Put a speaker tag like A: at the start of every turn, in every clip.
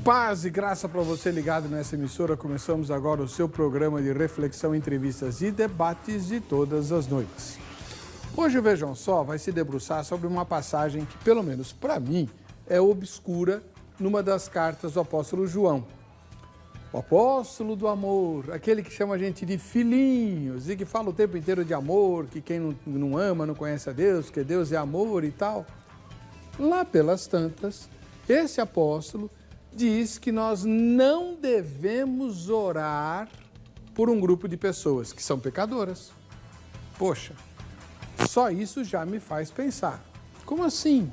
A: Paz e graça para você ligado nessa emissora. Começamos agora o seu programa de reflexão, entrevistas e debates de todas as noites. Hoje, vejam só, vai se debruçar sobre uma passagem que, pelo menos para mim, é obscura numa das cartas do apóstolo João. O apóstolo do amor, aquele que chama a gente de filhinhos e que fala o tempo inteiro de amor, que quem não ama não conhece a Deus, que Deus é amor e tal. Lá pelas tantas, esse apóstolo diz que nós não devemos orar por um grupo de pessoas que são pecadoras. Poxa, só isso já me faz pensar. Como assim?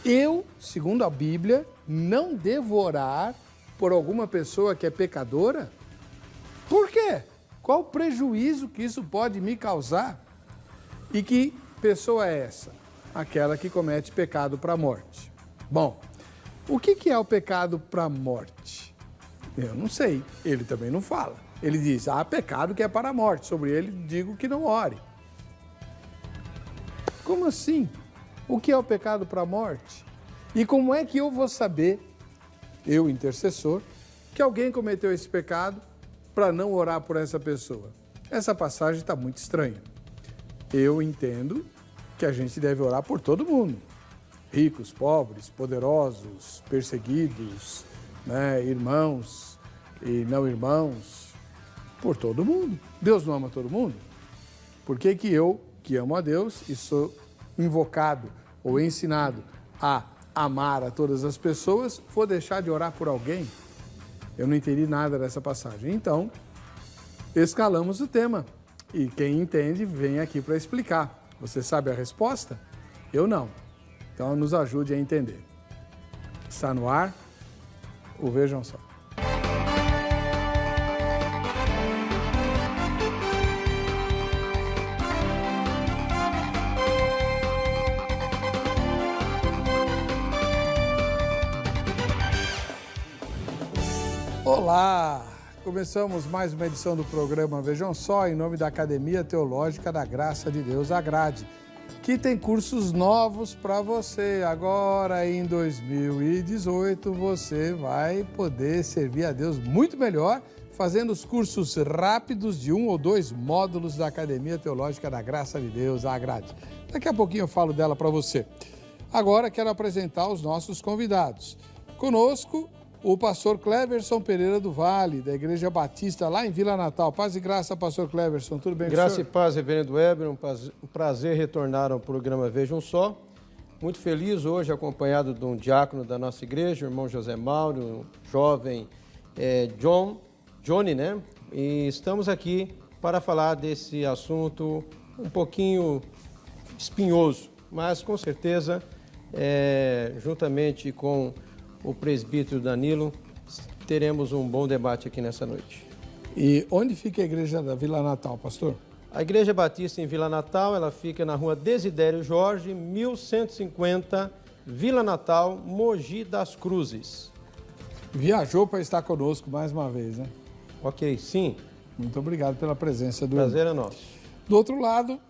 A: Eu, segundo a Bíblia, não devo orar por alguma pessoa que é pecadora? Por quê? Qual o prejuízo que isso pode me causar? E que pessoa é essa? Aquela que comete pecado para a morte. Bom, o que é o pecado para a morte? Eu não sei, ele também não fala. Ele diz, pecado que é para a morte, sobre ele digo que não ore. Como assim? O que é o pecado para a morte? E como é que eu vou saber, eu, intercessor, que alguém cometeu esse pecado para não orar por essa pessoa? Essa passagem está muito estranha. Eu entendo que a gente deve orar por todo mundo. Ricos, pobres, poderosos, perseguidos, irmãos e não irmãos, por todo mundo. Deus não ama todo mundo? Por que que eu, que amo a Deus e sou invocado ou ensinado a amar a todas as pessoas, vou deixar de orar por alguém? Eu não entendi nada dessa passagem. Então, escalamos o tema. E quem entende, vem aqui para explicar. Você sabe a resposta? Eu não. Então, nos ajude a entender. Está no ar o Vejam Só. Olá! Começamos mais uma edição do programa Vejam Só, em nome da Academia Teológica da Graça de Deus, a Grade, que tem cursos novos para você. Agora, em 2018, você vai poder servir a Deus muito melhor, fazendo os cursos rápidos de 1 ou 2 módulos da Academia Teológica da Graça de Deus, a Grade. Daqui a pouquinho eu falo dela para você. Agora quero apresentar os nossos convidados. Conosco, o pastor Cleverson Pereira do Vale, da Igreja Batista, lá em Vila Natal. Paz e graça, pastor Cleverson. Tudo bem com o senhor?
B: Graça e paz, reverendo Weber. Um prazer retornar ao programa Vejam Só. Muito feliz hoje, acompanhado de um diácono da nossa igreja, o irmão José Mauro, um jovem Johnny, né? E estamos aqui para falar desse assunto um pouquinho espinhoso, mas com certeza, juntamente com o presbítero Danilo, teremos um bom debate aqui nessa noite.
A: E onde fica a igreja da Vila Natal, pastor?
B: A Igreja Batista em Vila Natal, ela fica na rua Desidério Jorge, 1150, Vila Natal, Mogi das Cruzes.
A: Viajou para estar conosco mais uma vez, né?
B: Ok, sim.
A: Muito obrigado pela presença do
B: Prazer é nosso.
A: Do outro lado,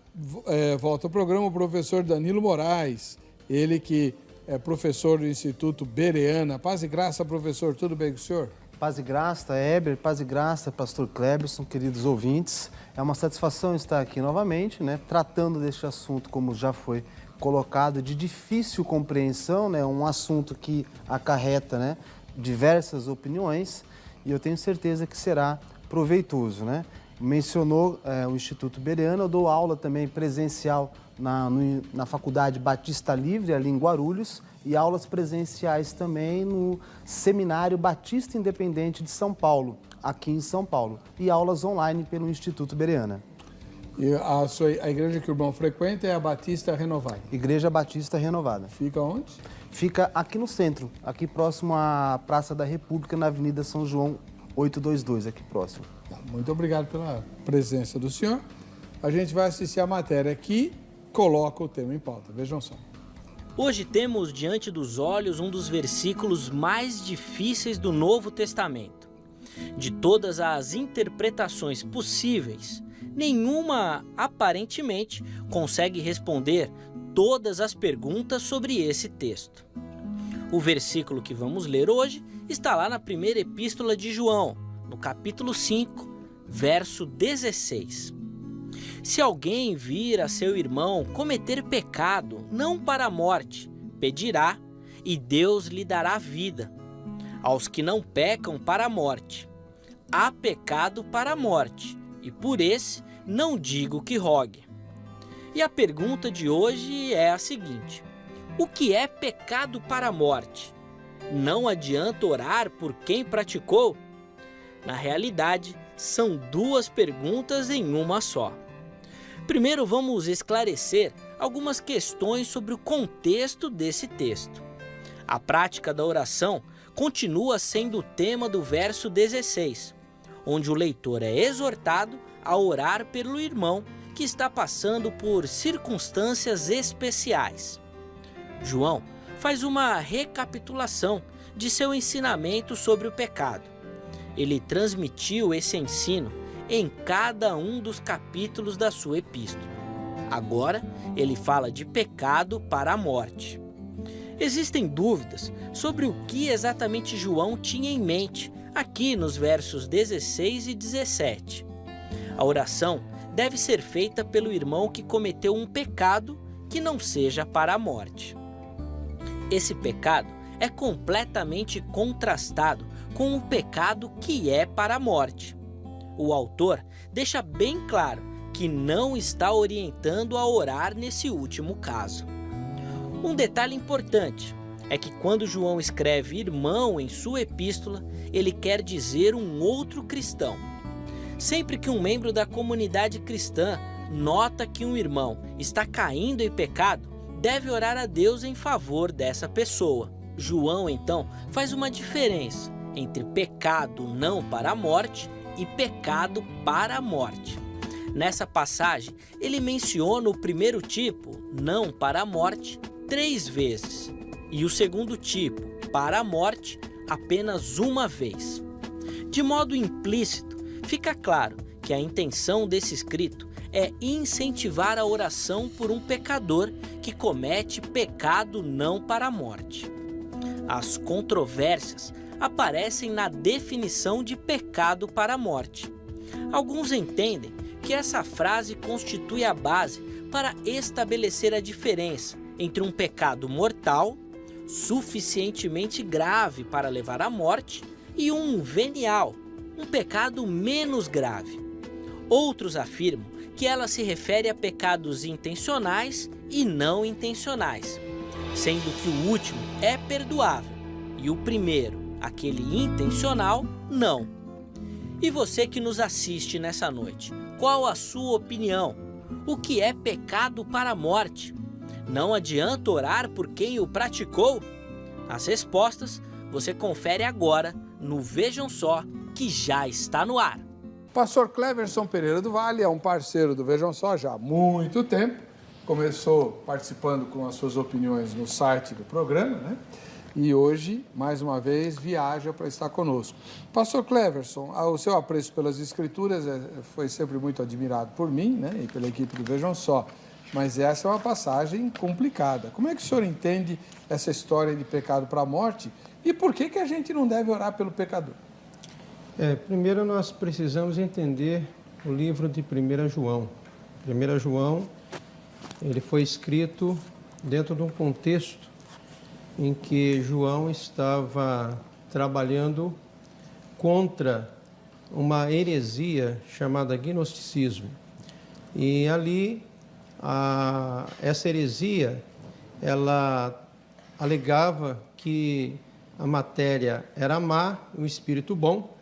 A: volta ao programa o professor Danilo Moraes, ele que é professor do Instituto Bereana. Paz e graça, professor. Tudo bem com o senhor?
C: Paz e graça, Heber. Paz e graça, pastor Cleberson, queridos ouvintes. É uma satisfação estar aqui novamente, né, tratando deste assunto, como já foi colocado, de difícil compreensão, né, um assunto que acarreta, né, diversas opiniões, e eu tenho certeza que será proveitoso, né? Mencionou o Instituto Bereana, eu dou aula também presencial na Faculdade Batista Livre, ali em Guarulhos, e aulas presenciais também no Seminário Batista Independente de São Paulo, aqui em São Paulo, e aulas online pelo Instituto Bereana.
A: E a igreja que o irmão frequenta é a Batista Renovada?
C: Igreja Batista Renovada.
A: Fica onde?
C: Fica aqui no centro, aqui próximo à Praça da República, na Avenida São João 822, aqui próximo.
A: Muito obrigado pela presença do senhor. A gente vai assistir a matéria que coloca o tema em pauta. Vejam só.
D: Hoje temos diante dos olhos um dos versículos mais difíceis do Novo Testamento. De todas as interpretações possíveis, nenhuma aparentemente consegue responder todas as perguntas sobre esse texto. O versículo que vamos ler hoje está lá na primeira epístola de João, no capítulo 5, verso 16. Se alguém vir a seu irmão cometer pecado, não para a morte, pedirá, e Deus lhe dará vida. Aos que não pecam para a morte. Há pecado para a morte, e por esse não digo que rogue. E a pergunta de hoje é a seguinte: o que é pecado para a morte? Não adianta orar por quem praticou? Na realidade, são duas perguntas em uma só. Primeiro, vamos esclarecer algumas questões sobre o contexto desse texto. A prática da oração continua sendo o tema do verso 16, onde o leitor é exortado a orar pelo irmão que está passando por circunstâncias especiais. João faz uma recapitulação de seu ensinamento sobre o pecado. Ele transmitiu esse ensino em cada um dos capítulos da sua epístola. Agora, ele fala de pecado para a morte. Existem dúvidas sobre o que exatamente João tinha em mente aqui nos versos 16 e 17. A oração deve ser feita pelo irmão que cometeu um pecado que não seja para a morte. Esse pecado é completamente contrastado com o pecado que é para a morte. O autor deixa bem claro que não está orientando a orar nesse último caso. Um detalhe importante é que quando João escreve irmão em sua epístola, ele quer dizer um outro cristão. Sempre que um membro da comunidade cristã nota que um irmão está caindo em pecado, deve orar a Deus em favor dessa pessoa. João, então, faz uma diferença entre pecado não para a morte e pecado para a morte. Nessa passagem, ele menciona o primeiro tipo, não para a morte, 3 vezes, e o segundo tipo, para a morte, apenas uma vez. De modo implícito, fica claro que a intenção desse escrito é incentivar a oração por um pecador que comete pecado não para a morte. As controvérsias aparecem na definição de pecado para a morte. Alguns entendem que essa frase constitui a base para estabelecer a diferença entre um pecado mortal, suficientemente grave para levar à morte, e um venial, um pecado menos grave. Outros afirmam que ela se refere a pecados intencionais e não intencionais, sendo que o último é perdoável e o primeiro, aquele intencional, não. E você que nos assiste nessa noite, qual a sua opinião? O que é pecado para a morte? Não adianta orar por quem o praticou? As respostas você confere agora no Vejam Só, que já está no ar.
A: Pastor Cleverson Pereira do Vale é um parceiro do Vejam Só já há muito tempo. Começou participando com as suas opiniões no site do programa, né? E hoje, mais uma vez, viaja para estar conosco. Pastor Cleverson, o seu apreço pelas Escrituras foi sempre muito admirado por mim, né? E pela equipe do Vejam Só. Mas essa é uma passagem complicada. Como é que o senhor entende essa história de pecado para a morte? E por que a gente não deve orar pelo pecador?
B: Primeiro nós precisamos entender o livro de 1 João. 1 João, ele foi escrito dentro de um contexto em que João estava trabalhando contra uma heresia chamada gnosticismo. E ali, essa heresia, ela alegava que a matéria era má, o espírito bom,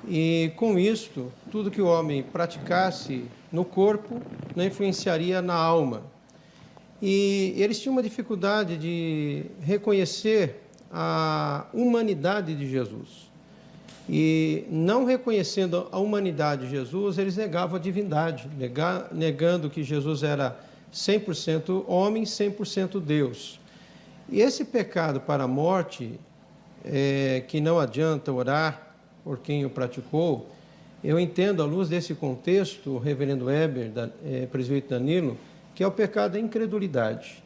B: e com isto, tudo que o homem praticasse no corpo não influenciaria na alma. E eles tinham uma dificuldade de reconhecer a humanidade de Jesus. E não reconhecendo a humanidade de Jesus, eles negavam a divindade, negando que Jesus era 100% homem, 100% Deus. E esse pecado para a morte, que não adianta orar por quem o praticou, eu entendo, à luz desse contexto, o reverendo Weber, presbítero Danilo, que é o pecado da incredulidade.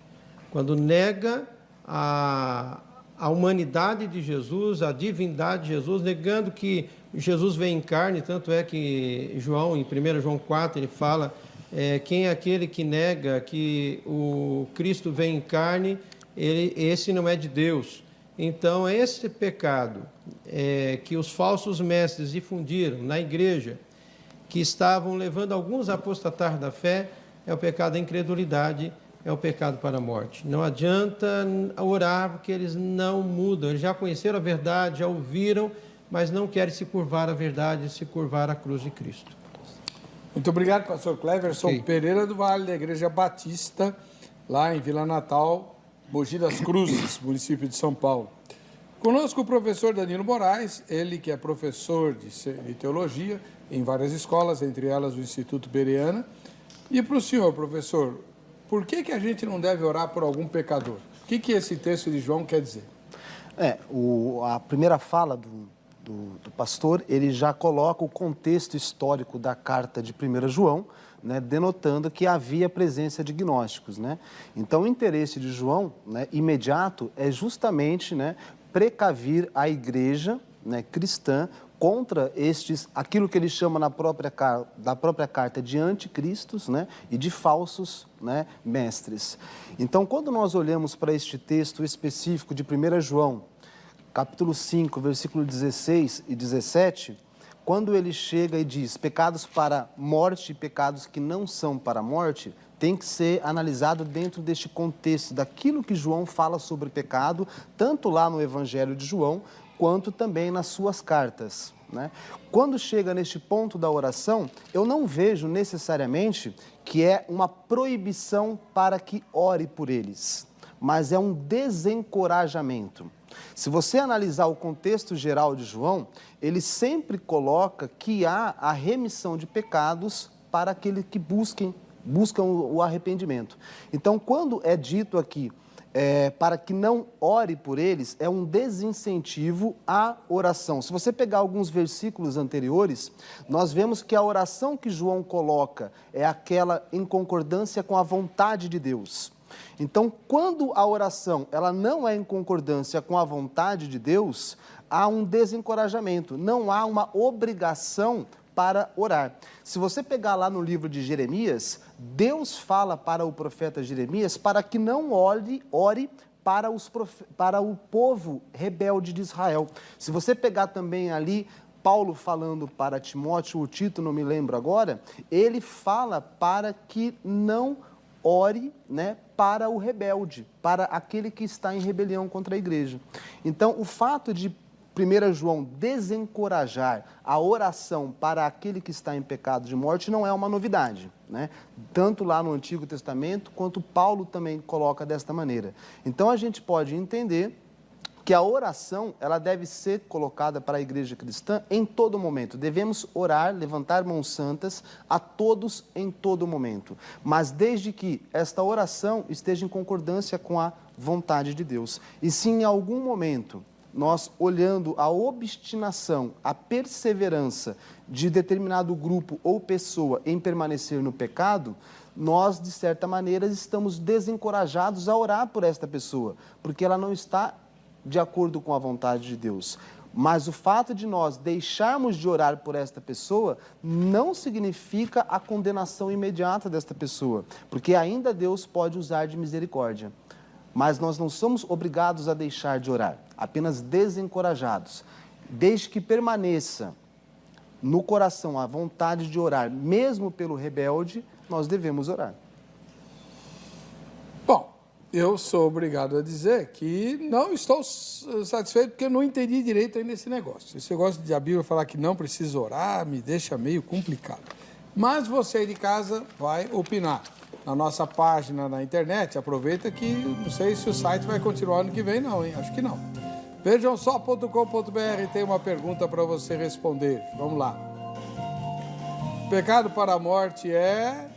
B: Quando nega a a humanidade de Jesus, a divindade de Jesus, negando que Jesus veio em carne. Tanto é que João, em 1 João 4, ele fala, quem é aquele que nega que o Cristo vem em carne, esse não é de Deus. Então, esse pecado que os falsos mestres difundiram na igreja, que estavam levando alguns a apostatar da fé, é o pecado da incredulidade, é o pecado para a morte. Não adianta orar, porque eles não mudam. Eles já conheceram a verdade, já ouviram, mas não querem se curvar à verdade, se curvar à cruz de Cristo.
A: Muito obrigado, pastor Cleverson Pereira, do Vale, da Igreja Batista, lá em Vila Natal, Mogi das Cruzes, município de São Paulo. Conosco o professor Danilo Moraes, ele que é professor de teologia em várias escolas, entre elas o Instituto Bereana. E para o senhor, professor, por que a gente não deve orar por algum pecador? O que esse texto de João quer dizer?
C: A primeira fala do pastor, ele já coloca o contexto histórico da carta de 1 João, né, denotando que havia presença de gnósticos, né? Então, o interesse de João, né, imediato, é justamente, né, precavir a igreja, né, cristã contra aquilo que ele chama da própria carta de anticristos, né, e de falsos, né, mestres. Então, quando nós olhamos para este texto específico de 1 João, capítulo 5, versículo 16 e 17, quando ele chega e diz pecados para morte e pecados que não são para a morte, tem que ser analisado dentro deste contexto, daquilo que João fala sobre pecado, tanto lá no Evangelho de João, quanto também nas suas cartas, né? Quando chega neste ponto da oração, eu não vejo necessariamente que é uma proibição para que ore por eles, mas é um desencorajamento. Se você analisar o contexto geral de João, ele sempre coloca que há a remissão de pecados para aqueles que buscam o arrependimento. Então, quando é dito aqui para que não ore por eles, é um desincentivo à oração. Se você pegar alguns versículos anteriores, nós vemos que a oração que João coloca é aquela em concordância com a vontade de Deus. Então, quando a oração ela não é em concordância com a vontade de Deus, há um desencorajamento, não há uma obrigação para orar. Se você pegar lá no livro de Jeremias, Deus fala para o profeta Jeremias para que não ore para o povo rebelde de Israel. Se você pegar também ali Paulo falando para Timóteo, o Tito, não me lembro agora, ele fala para que não ore, né, para o rebelde, para aquele que está em rebelião contra a igreja. Então, o fato de 1 João desencorajar a oração para aquele que está em pecado de morte não é uma novidade, né? Tanto lá no Antigo Testamento, quanto Paulo também coloca desta maneira. Então, a gente pode entender que a oração ela deve ser colocada para a igreja cristã em todo momento. Devemos orar, levantar mãos santas a todos em todo momento, mas desde que esta oração esteja em concordância com a vontade de Deus. E se em algum momento nós, olhando a obstinação, a perseverança de determinado grupo ou pessoa em permanecer no pecado, nós, de certa maneira, estamos desencorajados a orar por esta pessoa, porque ela não está de acordo com a vontade de Deus. Mas o fato de nós deixarmos de orar por esta pessoa não significa a condenação imediata desta pessoa, porque ainda Deus pode usar de misericórdia. Mas nós não somos obrigados a deixar de orar, apenas desencorajados. Desde que permaneça no coração a vontade de orar, mesmo pelo rebelde, nós devemos orar.
A: Bom, eu sou obrigado a dizer que não estou satisfeito porque eu não entendi direito ainda esse negócio. Esse negócio de a Bíblia falar que não precisa orar me deixa meio complicado. Mas você de casa vai opinar. Na nossa página na internet, aproveita que não sei se o site vai continuar ano que vem não, hein? Acho que não. Vejamsó.com.br tem uma pergunta para você responder. Vamos lá. O pecado para a morte é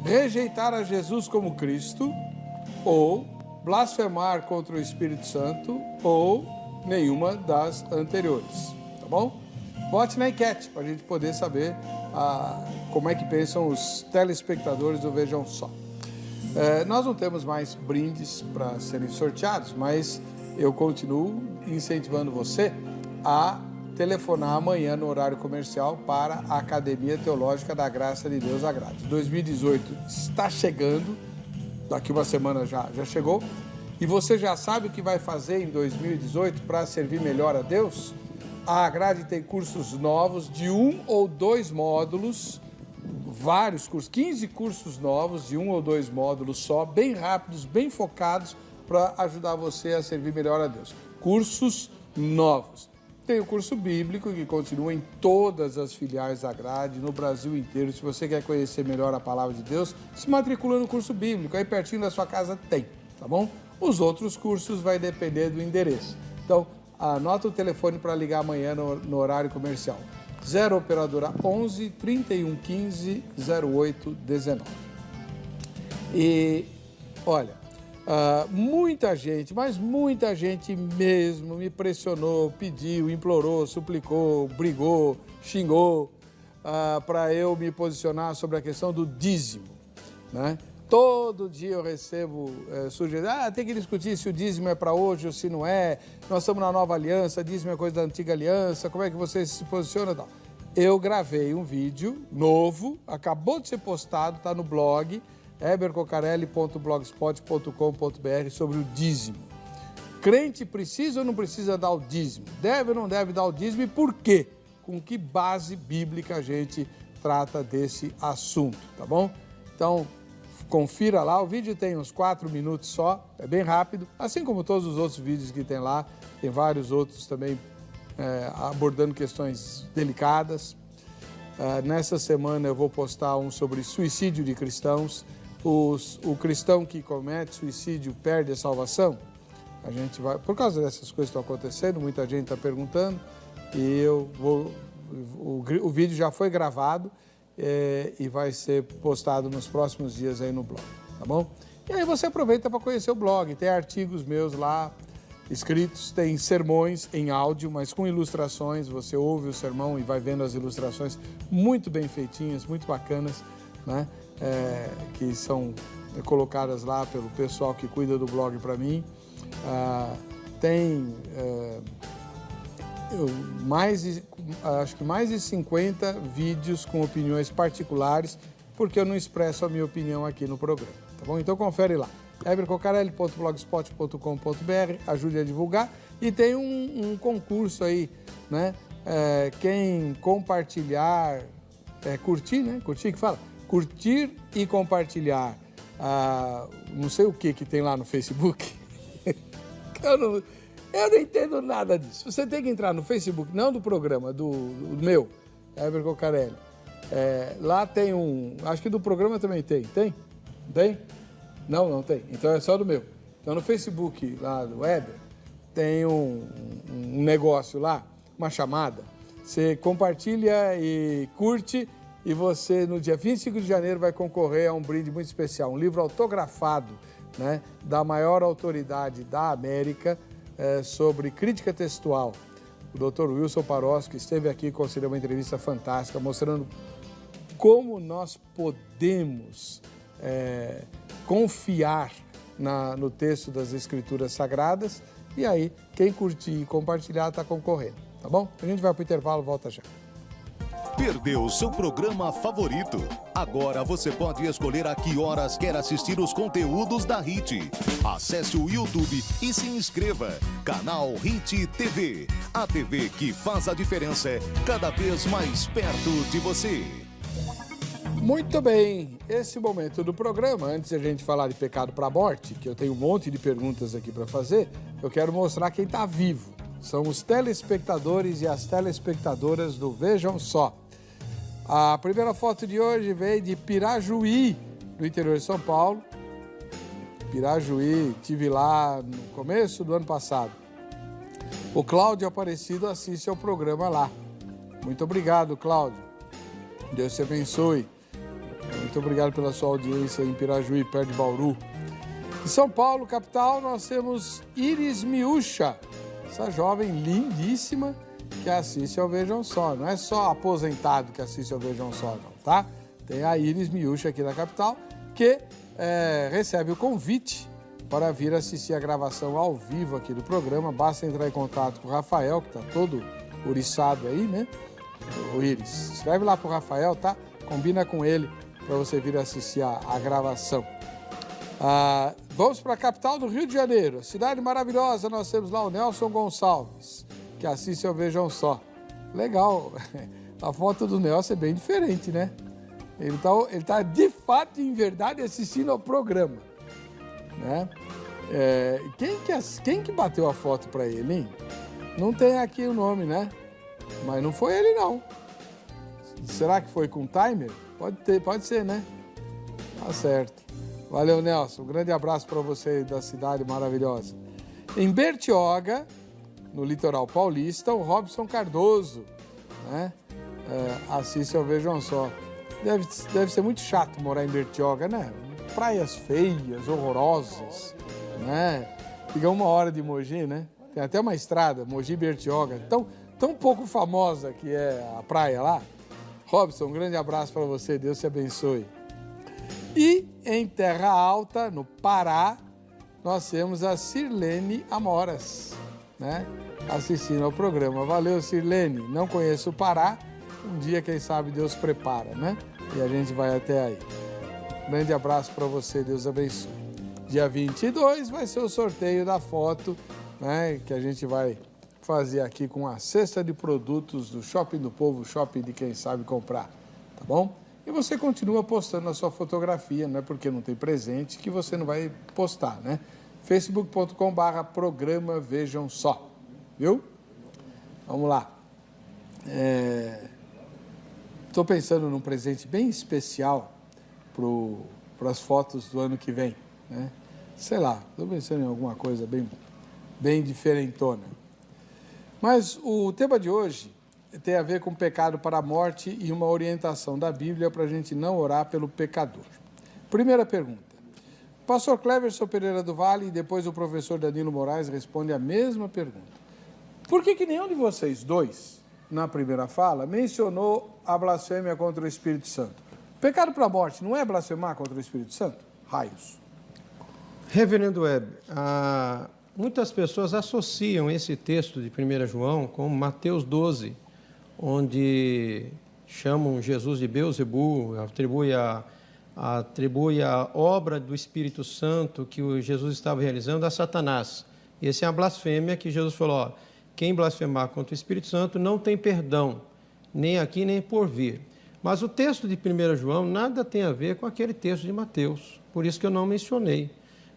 A: rejeitar a Jesus como Cristo, ou blasfemar contra o Espírito Santo, ou nenhuma das anteriores. Tá bom? Vote na enquete para a gente poder saber como é que pensam os telespectadores do Vejam Só. Nós não temos mais brindes para serem sorteados, mas eu continuo incentivando você a telefonar amanhã no horário comercial para a Academia Teológica da Graça de Deus Agrade. 2018 está chegando, daqui uma semana já chegou, e você já sabe o que vai fazer em 2018 para servir melhor a Deus? A Agrade tem cursos novos de 1 ou 2 módulos, vários cursos, 15 cursos novos de 1 ou 2 módulos só, bem rápidos, bem focados para ajudar você a servir melhor a Deus. Cursos novos. Tem o curso bíblico que continua em todas as filiais da Grade, no Brasil inteiro. Se você quer conhecer melhor a palavra de Deus, se matricula no curso bíblico, aí pertinho da sua casa tem, tá bom? Os outros cursos vai depender do endereço. Então, anota o telefone para ligar amanhã no horário comercial. 0 operadora 11 31 15 08 19. E olha, muita gente, mas muita gente mesmo me pressionou, pediu, implorou, suplicou, brigou, xingou para eu me posicionar sobre a questão do dízimo, né? Todo dia eu recebo sugestões, tem que discutir se o dízimo é para hoje ou se não é, nós estamos na nova aliança, dízimo é coisa da antiga aliança, como é que você se posiciona e tal. Eu gravei um vídeo novo, acabou de ser postado, está no blog, hebercocarelli.blogspot.com.br, sobre o dízimo. Crente precisa ou não precisa dar o dízimo? Deve ou não deve dar o dízimo e por quê? Com que base bíblica a gente trata desse assunto, tá bom? Então, confira lá, o vídeo tem uns 4 minutos só, é bem rápido, assim como todos os outros vídeos que tem lá, tem vários outros também abordando questões delicadas. Nessa semana eu vou postar um sobre suicídio de cristãos. O cristão que comete suicídio perde a salvação? A gente vai, por causa dessas coisas que estão acontecendo, muita gente está perguntando, e o vídeo já foi gravado e vai ser postado nos próximos dias aí no blog, tá bom? E aí você aproveita para conhecer o blog, tem artigos meus lá escritos, tem sermões em áudio, mas com ilustrações, você ouve o sermão e vai vendo as ilustrações muito bem feitinhas, muito bacanas, né? Que são colocadas lá pelo pessoal que cuida do blog para mim. Tem acho que mais de 50 vídeos com opiniões particulares, porque eu não expresso a minha opinião aqui no programa, tá bom? Então confere lá, hebercocarelli.blogspot.com.br, ajude a divulgar. E tem um concurso aí, né? Quem compartilhar, curtir, né? Curtir que fala? Curtir e compartilhar não sei o que tem lá no Facebook. Eu não entendo nada disso. Você tem que entrar no Facebook, não do programa, do meu, Heber Cocarelli. Lá tem acho que do programa também tem. Tem? Tem? Não tem. Então é só do meu. Então no Facebook lá do Heber tem um negócio lá, uma chamada. Você compartilha e curte e você no dia 25 de janeiro vai concorrer a um brinde muito especial, um livro autografado, né, da maior autoridade da América sobre crítica textual. O Dr. Wilson Paroski esteve aqui e concedeu uma entrevista fantástica, mostrando como nós podemos confiar no texto das Escrituras Sagradas. E aí, quem curtir e compartilhar está concorrendo, tá bom? A gente vai para o intervalo, volta já.
E: Perdeu seu programa favorito? Agora você pode escolher a que horas quer assistir os conteúdos da HIT. Acesse o YouTube e se inscreva. Canal HIT TV. A TV que faz a diferença cada vez mais perto de você.
A: Muito bem, esse momento do programa, antes de a gente falar de pecado para a morte, que eu tenho um monte de perguntas aqui para fazer, eu quero mostrar quem está vivo. São os telespectadores e as telespectadoras do Vejam Só. A primeira foto de hoje veio de Pirajuí, no interior de São Paulo. Pirajuí, estive lá no começo do ano passado. O Cláudio Aparecido assiste ao programa lá. Muito obrigado, Cláudio. Deus te abençoe. Muito obrigado pela sua audiência em Pirajuí, perto de Bauru. Em São Paulo, capital, nós temos Iris Miúcha, essa jovem lindíssima que assiste ao Vejam Só. Não é só aposentado que assiste ao Vejam Só, não, tá? Tem a Iris Miúcha aqui na capital, que recebe o convite para vir assistir a gravação ao vivo aqui do programa. Basta entrar em contato com o Rafael, que está todo ouriçado aí, né? O Iris. Escreve lá para o Rafael, tá? Combina com ele para você vir assistir a gravação. Vamos para a capital do Rio de Janeiro, a cidade maravilhosa. Nós temos lá o Nelson Gonçalves, que assiste ao Vejam Só. Legal, a foto do Nelson é bem diferente, né? Ele tá de fato, em verdade, assistindo ao programa, né? Quem que bateu a foto para ele, hein? Não tem aqui o nome, né? Mas não foi ele, não. Será que foi com timer? Pode ser, né? Tá certo. Valeu, Nelson. Um grande abraço para você da cidade maravilhosa. Em Bertioga, no litoral paulista, o Robson Cardoso, né? Assiste ao Vejam Só. Deve ser muito chato morar em Bertioga, né? Praias feias, horrorosas, né? Fica 1 hora de Mogi, né? Tem até uma estrada, Mogi-Bertioga, tão pouco famosa que é a praia lá. Robson, um grande abraço para você, Deus te abençoe. E em Terra Alta, no Pará, nós temos a Sirlene Amoras, né? Assistindo ao programa. Valeu, Sirlene. Não conheço o Pará, um dia, quem sabe, Deus prepara, né? E a gente vai até aí. Grande abraço para você, Deus abençoe. Dia 22 vai ser o sorteio da foto, né? Que a gente vai fazer aqui com a cesta de produtos do Shopping do Povo, Shopping de quem sabe comprar, tá bom? E você continua postando a sua fotografia, não é porque não tem presente que você não vai postar, né? facebook.com/programa Vejam Só, viu? Vamos lá. Estou pensando num presente bem especial para as fotos do ano que vem, né? Sei lá, estou pensando em alguma coisa bem diferentona. Mas o tema de hoje tem a ver com pecado para a morte e uma orientação da Bíblia para a gente não orar pelo pecador. Primeira pergunta. Pastor Cleverson Pereira do Vale e depois o professor Danilo Moraes responde a mesma pergunta. Por que nenhum de vocês dois, na primeira fala, mencionou a blasfêmia contra o Espírito Santo? Pecado para a morte não é blasfemar contra o Espírito Santo? Raios.
B: Reverendo Web, muitas pessoas associam esse texto de 1 João com Mateus 12, onde chamam Jesus de Beelzebu, atribui a obra do Espírito Santo que o Jesus estava realizando a Satanás. E essa é a blasfêmia que Jesus falou, quem blasfemar contra o Espírito Santo não tem perdão, nem aqui nem por vir. Mas o texto de 1 João nada tem a ver com aquele texto de Mateus, por isso que eu não mencionei.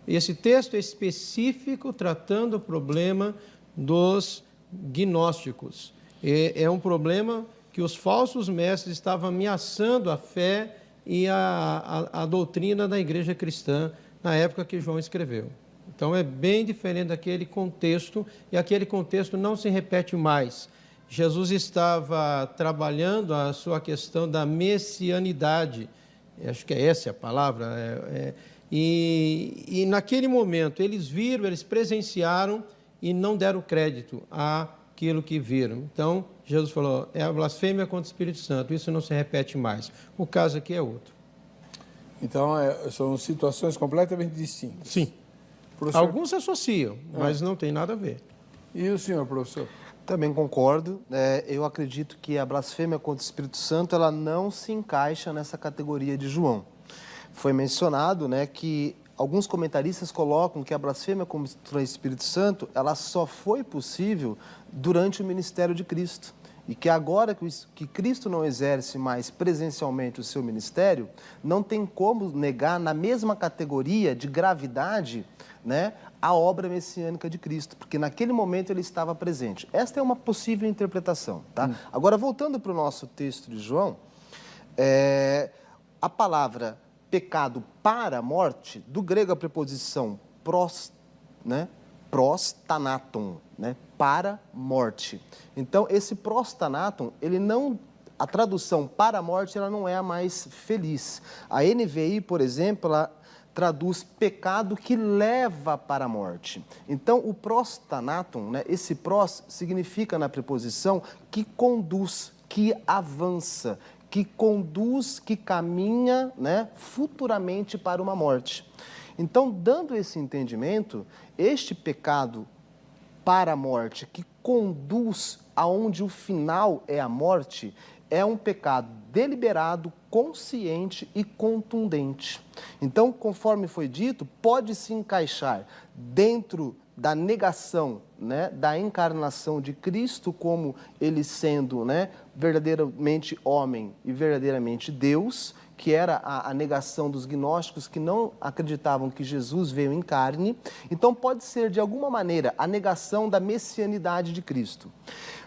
B: Esse texto é específico tratando o problema dos gnósticos. É um problema que os falsos mestres estavam ameaçando a fé e a doutrina da igreja cristã na época que João escreveu. Então é bem diferente daquele contexto, e aquele contexto não se repete mais. Jesus estava trabalhando a sua questão da messianidade, acho que é essa a palavra, e naquele momento eles viram, eles presenciaram e não deram crédito àquilo que viram. Então, Jesus falou, é a blasfêmia contra o Espírito Santo, isso não se repete mais. O caso aqui é outro.
A: Então, são situações completamente distintas.
B: Sim. Professor... Alguns se associam, mas não tem nada a ver.
A: E o senhor, professor?
C: Também concordo. Eu acredito que a blasfêmia contra o Espírito Santo ela não se encaixa nessa categoria de João. Foi mencionado, né, que alguns comentaristas colocam que a blasfêmia contra o Espírito Santo ela só foi possível durante o ministério de Cristo. E que agora que Cristo não exerce mais presencialmente o seu ministério, não tem como negar na mesma categoria de gravidade, né, a obra messiânica de Cristo, porque naquele momento ele estava presente. Esta é uma possível interpretação, tá? Agora, voltando para o nosso texto de João, a palavra pecado para a morte, do grego a preposição prostanaton, né, para morte. Então, esse prostanaton, ele não... A tradução para a morte, ela não é a mais feliz. A NVI, por exemplo, ela traduz pecado que leva para a morte. Então, o prostanaton, né, esse pros significa na preposição que conduz, que avança, que conduz, que caminha, né, futuramente para uma morte. Então, dando esse entendimento, este pecado para a morte, que conduz aonde o final é a morte, é um pecado deliberado, consciente e contundente. Então, conforme foi dito, pode se encaixar dentro da negação, né, da encarnação de Cristo como ele sendo, né, verdadeiramente homem e verdadeiramente Deus, que era a negação dos gnósticos que não acreditavam que Jesus veio em carne. Então pode ser, de alguma maneira, a negação da messianidade de Cristo.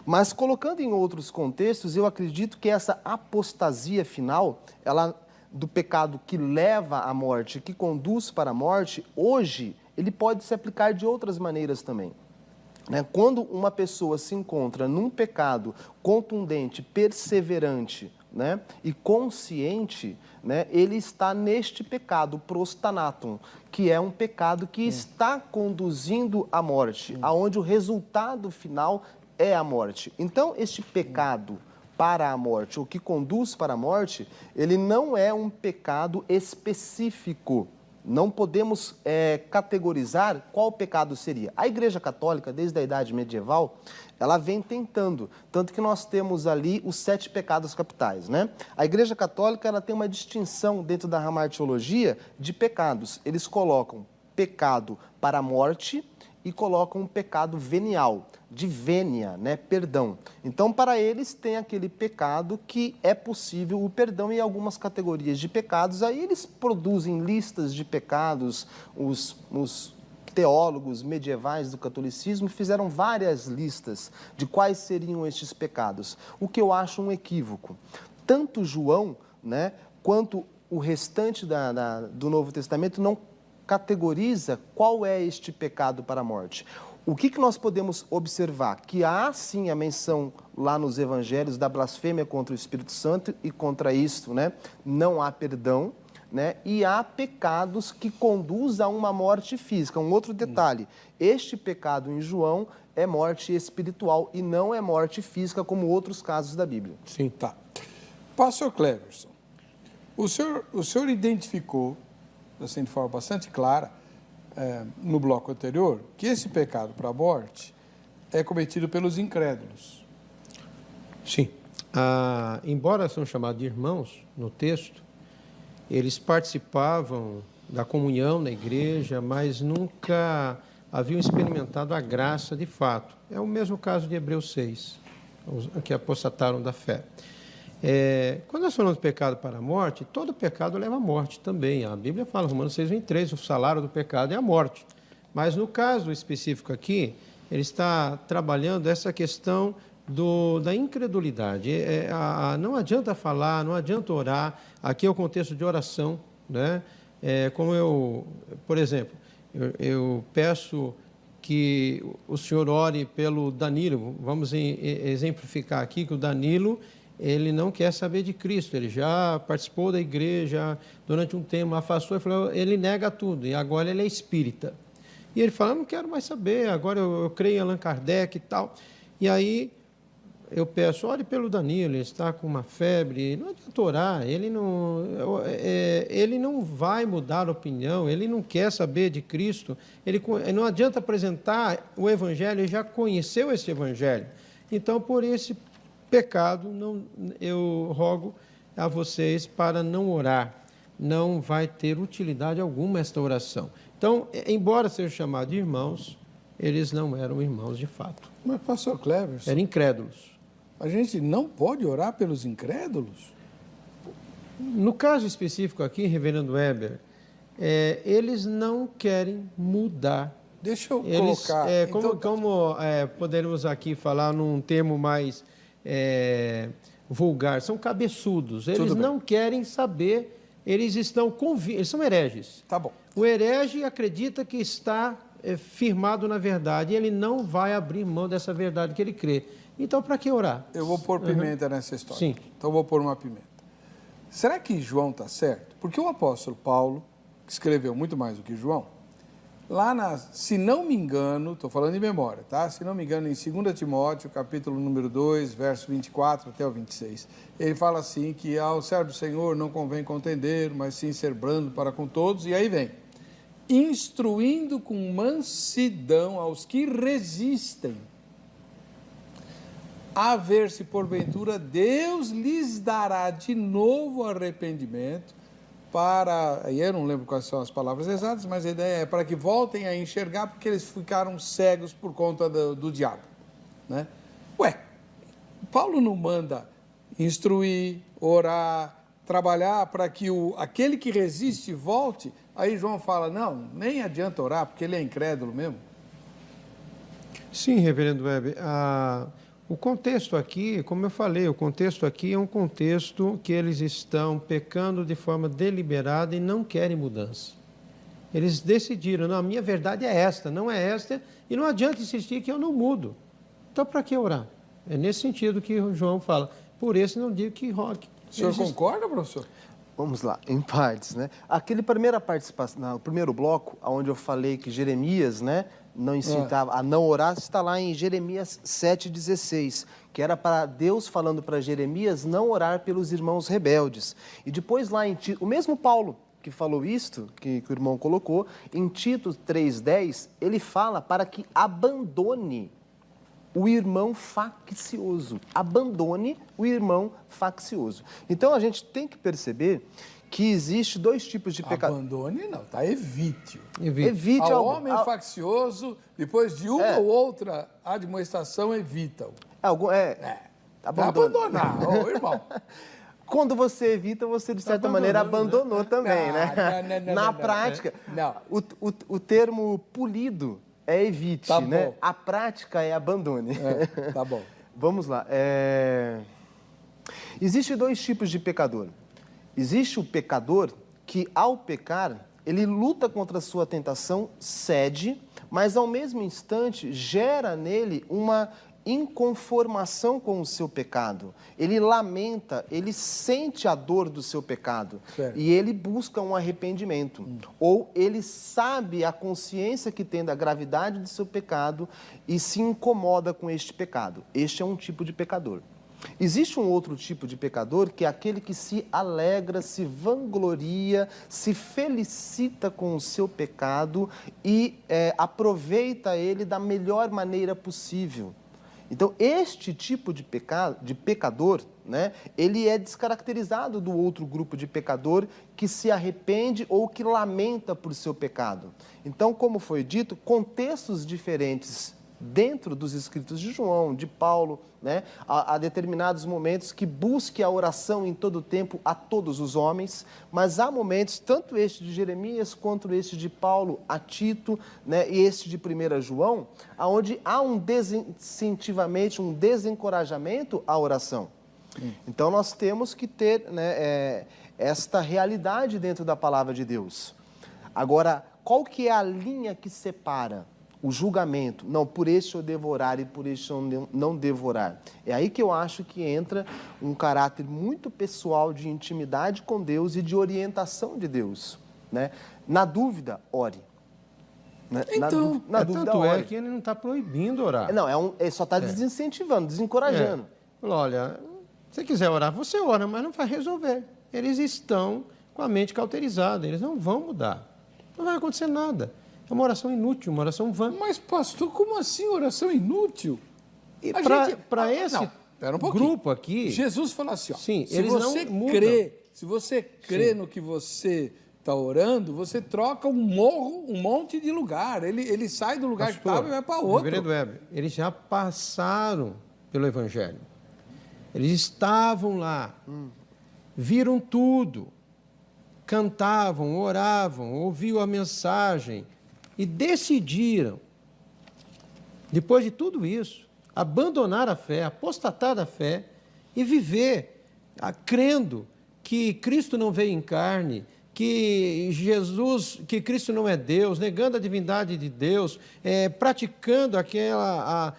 C: Mas colocando em outros contextos, eu acredito que essa apostasia final, ela, do pecado que leva à morte, que conduz para a morte, hoje ele pode se aplicar de outras maneiras também. Quando uma pessoa se encontra num pecado contundente, perseverante, né, e consciente, né, ele está neste pecado prostanatum, que é um pecado que está conduzindo à morte, aonde o resultado final é a morte. Então, este pecado para a morte, ou que conduz para a morte, ele não é um pecado específico. Não podemos categorizar qual pecado seria. A Igreja Católica, desde a Idade Medieval, ela vem tentando, tanto que nós temos ali os 7 pecados capitais, né? A Igreja Católica, ela tem uma distinção dentro da hamartiologia de pecados. Eles colocam pecado para a morte e colocam um pecado venial, de vênia, né? Perdão. Então, para eles, tem aquele pecado que é possível o perdão em algumas categorias de pecados. Aí eles produzem listas de pecados, os teólogos medievais do catolicismo fizeram várias listas de quais seriam estes pecados, o que eu acho um equívoco. Tanto João, né, quanto o restante do Novo Testamento não categoriza qual é este pecado para a morte. O que nós podemos observar? Que há sim a menção lá nos evangelhos da blasfêmia contra o Espírito Santo e contra isto, né, não há perdão, né, e há pecados que conduzem a uma morte física. Um outro detalhe, este pecado em João é morte espiritual e não é morte física como outros casos da Bíblia.
A: Sim, tá. Pastor Cleverson, o senhor identificou, assim, de forma bastante clara, no bloco anterior, que esse pecado para a morte é cometido pelos incrédulos.
B: Sim. Embora são chamados de irmãos no texto, eles participavam da comunhão na igreja, mas nunca haviam experimentado a graça de fato. É o mesmo caso de Hebreus 6, que apostataram da fé. Quando nós falamos de pecado para a morte, todo pecado leva à morte também. A Bíblia fala, Romanos 6:23, o salário do pecado é a morte. Mas no caso específico aqui, ele está trabalhando essa questão da incredulidade. Não adianta falar, não adianta orar. Aqui é o contexto de oração, né? Por exemplo, eu peço que o senhor ore pelo Danilo. Vamos exemplificar aqui que o Danilo, ele não quer saber de Cristo, ele já participou da igreja durante um tempo, afastou e falou, ele nega tudo, e agora ele é espírita. E ele fala, não quero mais saber, agora eu creio em Allan Kardec e tal. E aí eu peço, ore pelo Danilo, ele está com uma febre, não adianta orar, ele não vai mudar a opinião, ele não quer saber de Cristo, não adianta apresentar o Evangelho, ele já conheceu esse Evangelho. Então, por esse pecado, eu rogo a vocês para não orar, não vai ter utilidade alguma esta oração. Então, embora sejam chamados de irmãos, eles não eram irmãos de fato.
A: Mas, pastor Cleverson,
B: eram incrédulos.
A: A gente não pode orar pelos incrédulos?
B: No caso específico aqui, reverendo Weber, eles não querem mudar.
A: Deixa eu colocar...
B: Como poderíamos aqui falar num termo mais vulgar, são cabeçudos. Eles não querem saber, eles são hereges.
A: Tá bom.
B: O herege acredita que está firmado na verdade, e ele não vai abrir mão dessa verdade que ele crê. Então, para que orar?
A: Eu vou pôr pimenta nessa história.
B: Sim.
A: Então, eu vou pôr uma pimenta. Será que João está certo? Porque o apóstolo Paulo, que escreveu muito mais do que João, se não me engano, estou falando de memória, tá? Se não me engano, em 2 Timóteo, capítulo número 2, verso 24 até o 26, ele fala assim que ao servo do Senhor não convém contender, mas sim ser brando para com todos, e aí vem, instruindo com mansidão aos que resistem, a ver se porventura Deus lhes dará de novo arrependimento, aí eu não lembro quais são as palavras exatas, mas a ideia é para que voltem a enxergar, porque eles ficaram cegos por conta do diabo, né? Ué, Paulo não manda instruir, orar, trabalhar para que aquele que resiste volte? Aí João fala, não, nem adianta orar, porque ele é incrédulo mesmo.
B: Sim, reverendo Weber, o contexto aqui, como eu falei, o contexto aqui é um contexto que eles estão pecando de forma deliberada e não querem mudança. Eles decidiram, não, a minha verdade é esta, não é esta, e não adianta insistir que eu não mudo. Então, para que orar? É nesse sentido que o João fala, por isso não digo que roque.
A: O senhor concorda, professor?
C: Vamos lá, em partes, né? Aquele primeira participação, o primeiro bloco, onde eu falei que Jeremias, né, não incitava a não orar, está lá em Jeremias 7,16, que era para Deus falando para Jeremias não orar pelos irmãos rebeldes. E depois lá em o mesmo Paulo que falou isto, que o irmão colocou, em Tito 3,10, ele fala para que abandone o irmão faccioso. Abandone o irmão faccioso. Então, a gente tem que perceber que existe dois tipos de pecado.
A: Abandone não, tá? Evite.
C: Evite
A: ao homem faccioso, depois de uma ou outra admoestação, evita-o. Abandonar, ô irmão.
C: Quando você evita, você, de certa maneira, abandonou também, né? Na prática, o termo polido é evite, tá, né? A prática é abandone.
A: Tá bom.
C: Vamos lá. Existem dois tipos de pecador. Existe o pecador que, ao pecar, ele luta contra a sua tentação, cede, mas, ao mesmo instante, gera nele uma inconformação com o seu pecado. Ele lamenta, ele sente a dor do seu pecado. Certo. E ele busca um arrependimento. Ou ele sabe a consciência que tem da gravidade do seu pecado e se incomoda com este pecado. Este é um tipo de pecador. Existe um outro tipo de pecador que é aquele que se alegra, se vangloria, se felicita com o seu pecado e aproveita ele da melhor maneira possível. Então, este tipo de pecador, né, ele é descaracterizado do outro grupo de pecador que se arrepende ou que lamenta por seu pecado. Então, como foi dito, contextos diferentes dentro dos escritos de João, de Paulo, né, há determinados momentos que busque a oração em todo o tempo a todos os homens, mas há momentos, tanto este de Jeremias quanto este de Paulo a Tito, né, e este de 1 João, onde há um desincentivamento, um desencorajamento à oração. Então, nós temos que ter, né, esta realidade dentro da palavra de Deus. Agora, qual que é a linha que separa o julgamento? Não, por este eu devorar e por este eu não devorar. É aí que eu acho que entra um caráter muito pessoal de intimidade com Deus e de orientação de Deus, né? Na dúvida, ore. Né?
A: Então,
C: na dúvida,
B: tanto
C: ore.
B: É que ele não está proibindo orar.
C: Não, ele só está desincentivando, desencorajando.
B: Olha, se quiser orar, você ora, mas não vai resolver. Eles estão com a mente cauterizada, eles não vão mudar. Não vai acontecer nada. É uma oração inútil, uma oração vã.
A: Mas, pastor, como assim oração inútil?
B: E para esse grupo aqui...
A: Jesus fala assim, ó,
B: sim,
A: se você crê no que você está orando, você troca um monte de lugar. Ele sai do lugar que estava e vai para outro.
B: Reverendo Weber, eles já passaram pelo Evangelho. Eles estavam lá, viram tudo, cantavam, oravam, ouviam a mensagem, e decidiram, depois de tudo isso, abandonar a fé, apostatar da fé e viver crendo que Cristo não veio em carne, que Cristo não é Deus, negando a divindade de Deus, praticando aquelas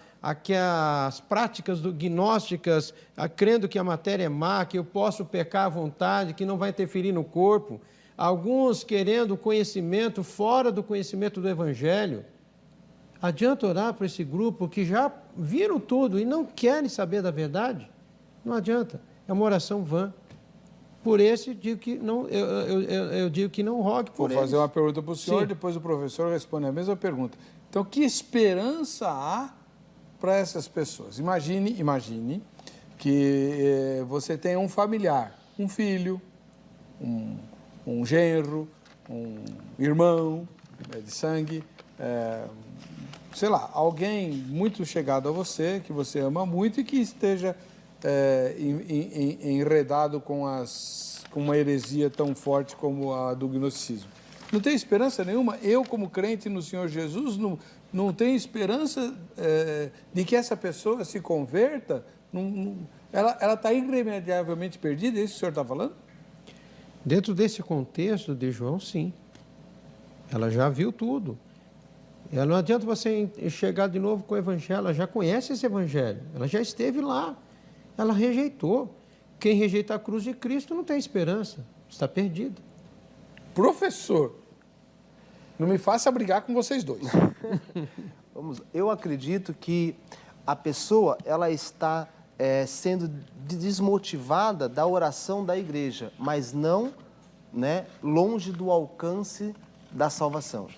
B: práticas gnósticas, crendo que a matéria é má, que eu posso pecar à vontade, que não vai interferir no corpo. alguns querendo conhecimento fora do conhecimento do Evangelho. Adianta orar para esse grupo que já viram tudo e não querem saber da verdade? Não adianta, é uma oração vã. Por esse, digo que não, eu digo que não rogue por eles.
A: Vou fazer uma pergunta para o senhor,
B: Sim.
A: depois o professor responde a mesma pergunta. Então, que esperança há para essas pessoas? Imagine que você tem um familiar, um filho, um genro, um irmão de sangue, sei lá, alguém muito chegado a você, que você ama muito e que esteja enredado com uma heresia tão forte como a do gnosticismo. Não tem esperança nenhuma? Eu, como crente no Senhor Jesus, não tenho esperança de que essa pessoa se converta? Ela está irremediavelmente perdida? É isso que o senhor está falando?
B: Dentro desse contexto de João, sim. Ela já viu tudo. Não adianta você chegar de novo com o Evangelho, ela já conhece esse Evangelho, ela já esteve lá, ela rejeitou. Quem rejeita a cruz de Cristo não tem esperança, está perdido.
A: Professor, não me faça brigar com vocês dois.
C: Eu acredito que a pessoa ela está sendo desmotivada da oração da igreja, mas não, longe do alcance da salvação,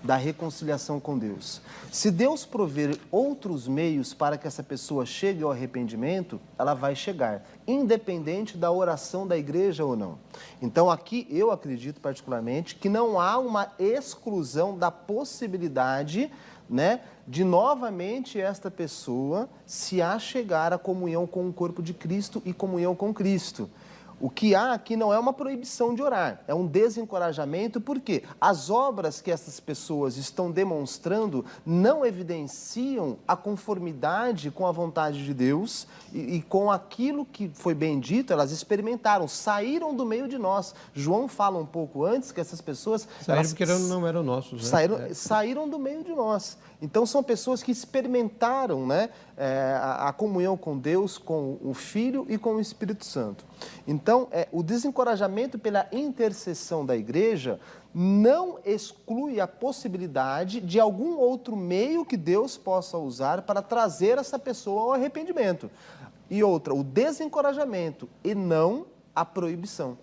C: da reconciliação com Deus. Se Deus prover outros meios para que essa pessoa chegue ao arrependimento, ela vai chegar, independente da oração da igreja ou não. Então aqui eu acredito particularmente que não há uma exclusão da possibilidade, de novamente esta pessoa se achegar à comunhão com o corpo de Cristo e comunhão com Cristo. O que há aqui não é uma proibição de orar, é um desencorajamento, porque as obras que essas pessoas estão demonstrando não evidenciam a conformidade com a vontade de Deus e com aquilo que foi bem dito, elas experimentaram, saíram do meio de nós. João fala um pouco antes que essas pessoas...
B: Saíram porque não eram nossos,
C: Saíram do meio de nós. Então, são pessoas que experimentaram a comunhão com Deus, com o Filho e com o Espírito Santo. Então, o desencorajamento pela intercessão da igreja não exclui a possibilidade de algum outro meio que Deus possa usar para trazer essa pessoa ao arrependimento. E outra, o desencorajamento e não a proibição.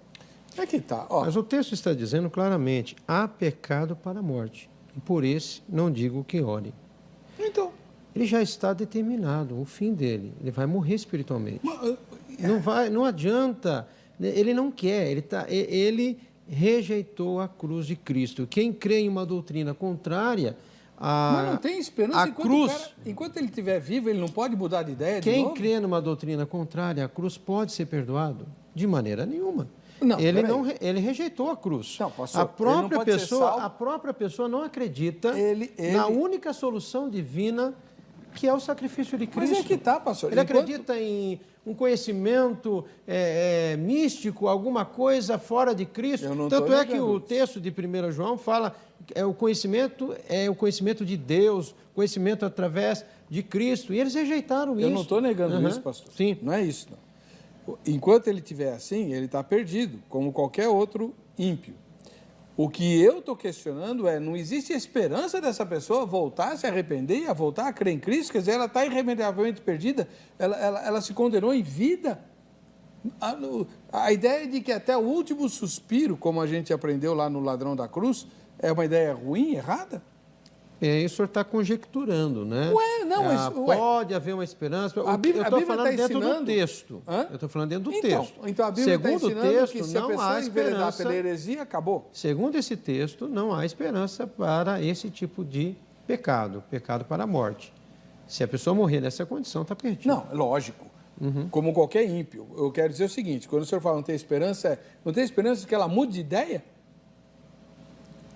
A: Aqui tá.
B: Mas o texto está dizendo claramente, há pecado para a morte. E por esse não digo que ore.
A: Então.
B: Ele já está determinado, o fim dele. Ele vai morrer espiritualmente. Não adianta, ele não quer, ele rejeitou a cruz de Cristo. Quem crê em uma doutrina contrária
A: mas não tem esperança
B: enquanto
A: ele estiver vivo, ele não pode mudar de ideia de
B: Quem
A: novo?
B: crê numa doutrina contrária, a cruz pode ser perdoado? De maneira nenhuma.
A: Não,
B: ele rejeitou a cruz.
A: Não, pastor,
B: a própria pessoa não acredita na única solução divina, que é o sacrifício de Cristo.
A: Mas é que está, pastor.
B: Ele acredita em um conhecimento místico, alguma coisa fora de Cristo. Tanto é que o texto de 1 João fala o conhecimento de Deus, conhecimento através de Cristo. E eles rejeitaram isso.
A: Eu não estou negando isso, pastor.
B: Sim.
A: Não é isso, não. Enquanto ele estiver assim, ele está perdido, como qualquer outro ímpio. O que eu estou questionando não existe esperança dessa pessoa voltar a se arrepender e a voltar a crer em Cristo? Quer dizer, ela está irremediavelmente perdida, ela se condenou em vida. A ideia de que até o último suspiro, como a gente aprendeu lá no Ladrão da Cruz, é uma ideia ruim, errada?
B: Isso o senhor está conjecturando, né? Pode haver uma esperança. Eu estou falando dentro do texto. Eu estou falando dentro do texto.
A: Então a Bíblia está ensinando que se a
B: não há
A: pessoa enveredar
B: esperança
A: pela heresia, acabou.
B: Segundo esse texto, não há esperança para esse tipo de pecado para a morte. Se a pessoa morrer nessa condição, está perdida.
A: Não, lógico. Como qualquer ímpio. Eu quero dizer o seguinte, quando o senhor fala não tem esperança, não tem esperança que ela mude de ideia?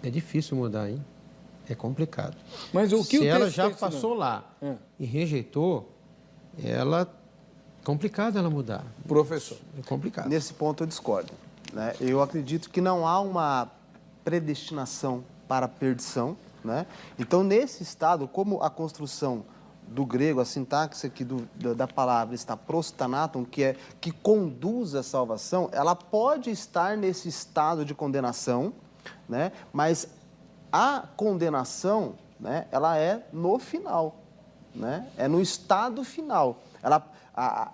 B: É difícil mudar, hein? É complicado.
A: Mas o que
B: se ela já passou lá e rejeitou, complicado ela mudar.
A: Professor.
B: É complicado.
C: Nesse ponto eu discordo. Eu acredito que não há uma predestinação para a perdição. Então, nesse estado, como a construção do grego, a sintaxe aqui da palavra está prostanatum, que conduz à salvação, ela pode estar nesse estado de condenação, né? Mas a condenação, né, ela é no final, né? É no estado final,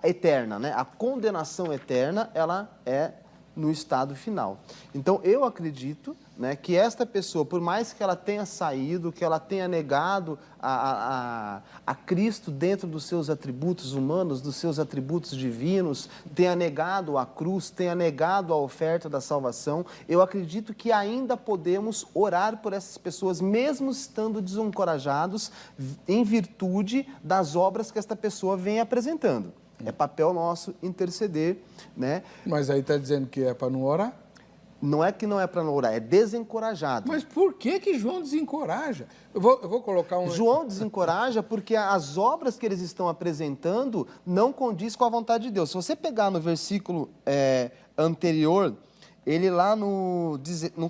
C: eterna, né? A condenação eterna, ela é no estado final. Então, eu acredito, né, que esta pessoa, por mais que ela tenha saído, que ela tenha negado a Cristo dentro dos seus atributos humanos, dos seus atributos divinos, tenha negado a cruz, tenha negado a oferta da salvação, eu acredito que ainda podemos orar por essas pessoas, mesmo estando desencorajados, em virtude das obras que esta pessoa vem apresentando. É papel nosso interceder, né?
A: Mas aí está dizendo que é para não orar?
C: Não é que não é para não orar, é desencorajado.
A: Mas por que João desencoraja? Eu vou colocar um...
C: João desencoraja porque as obras que eles estão apresentando não condiz com a vontade de Deus. Se você pegar no versículo anterior, ele lá no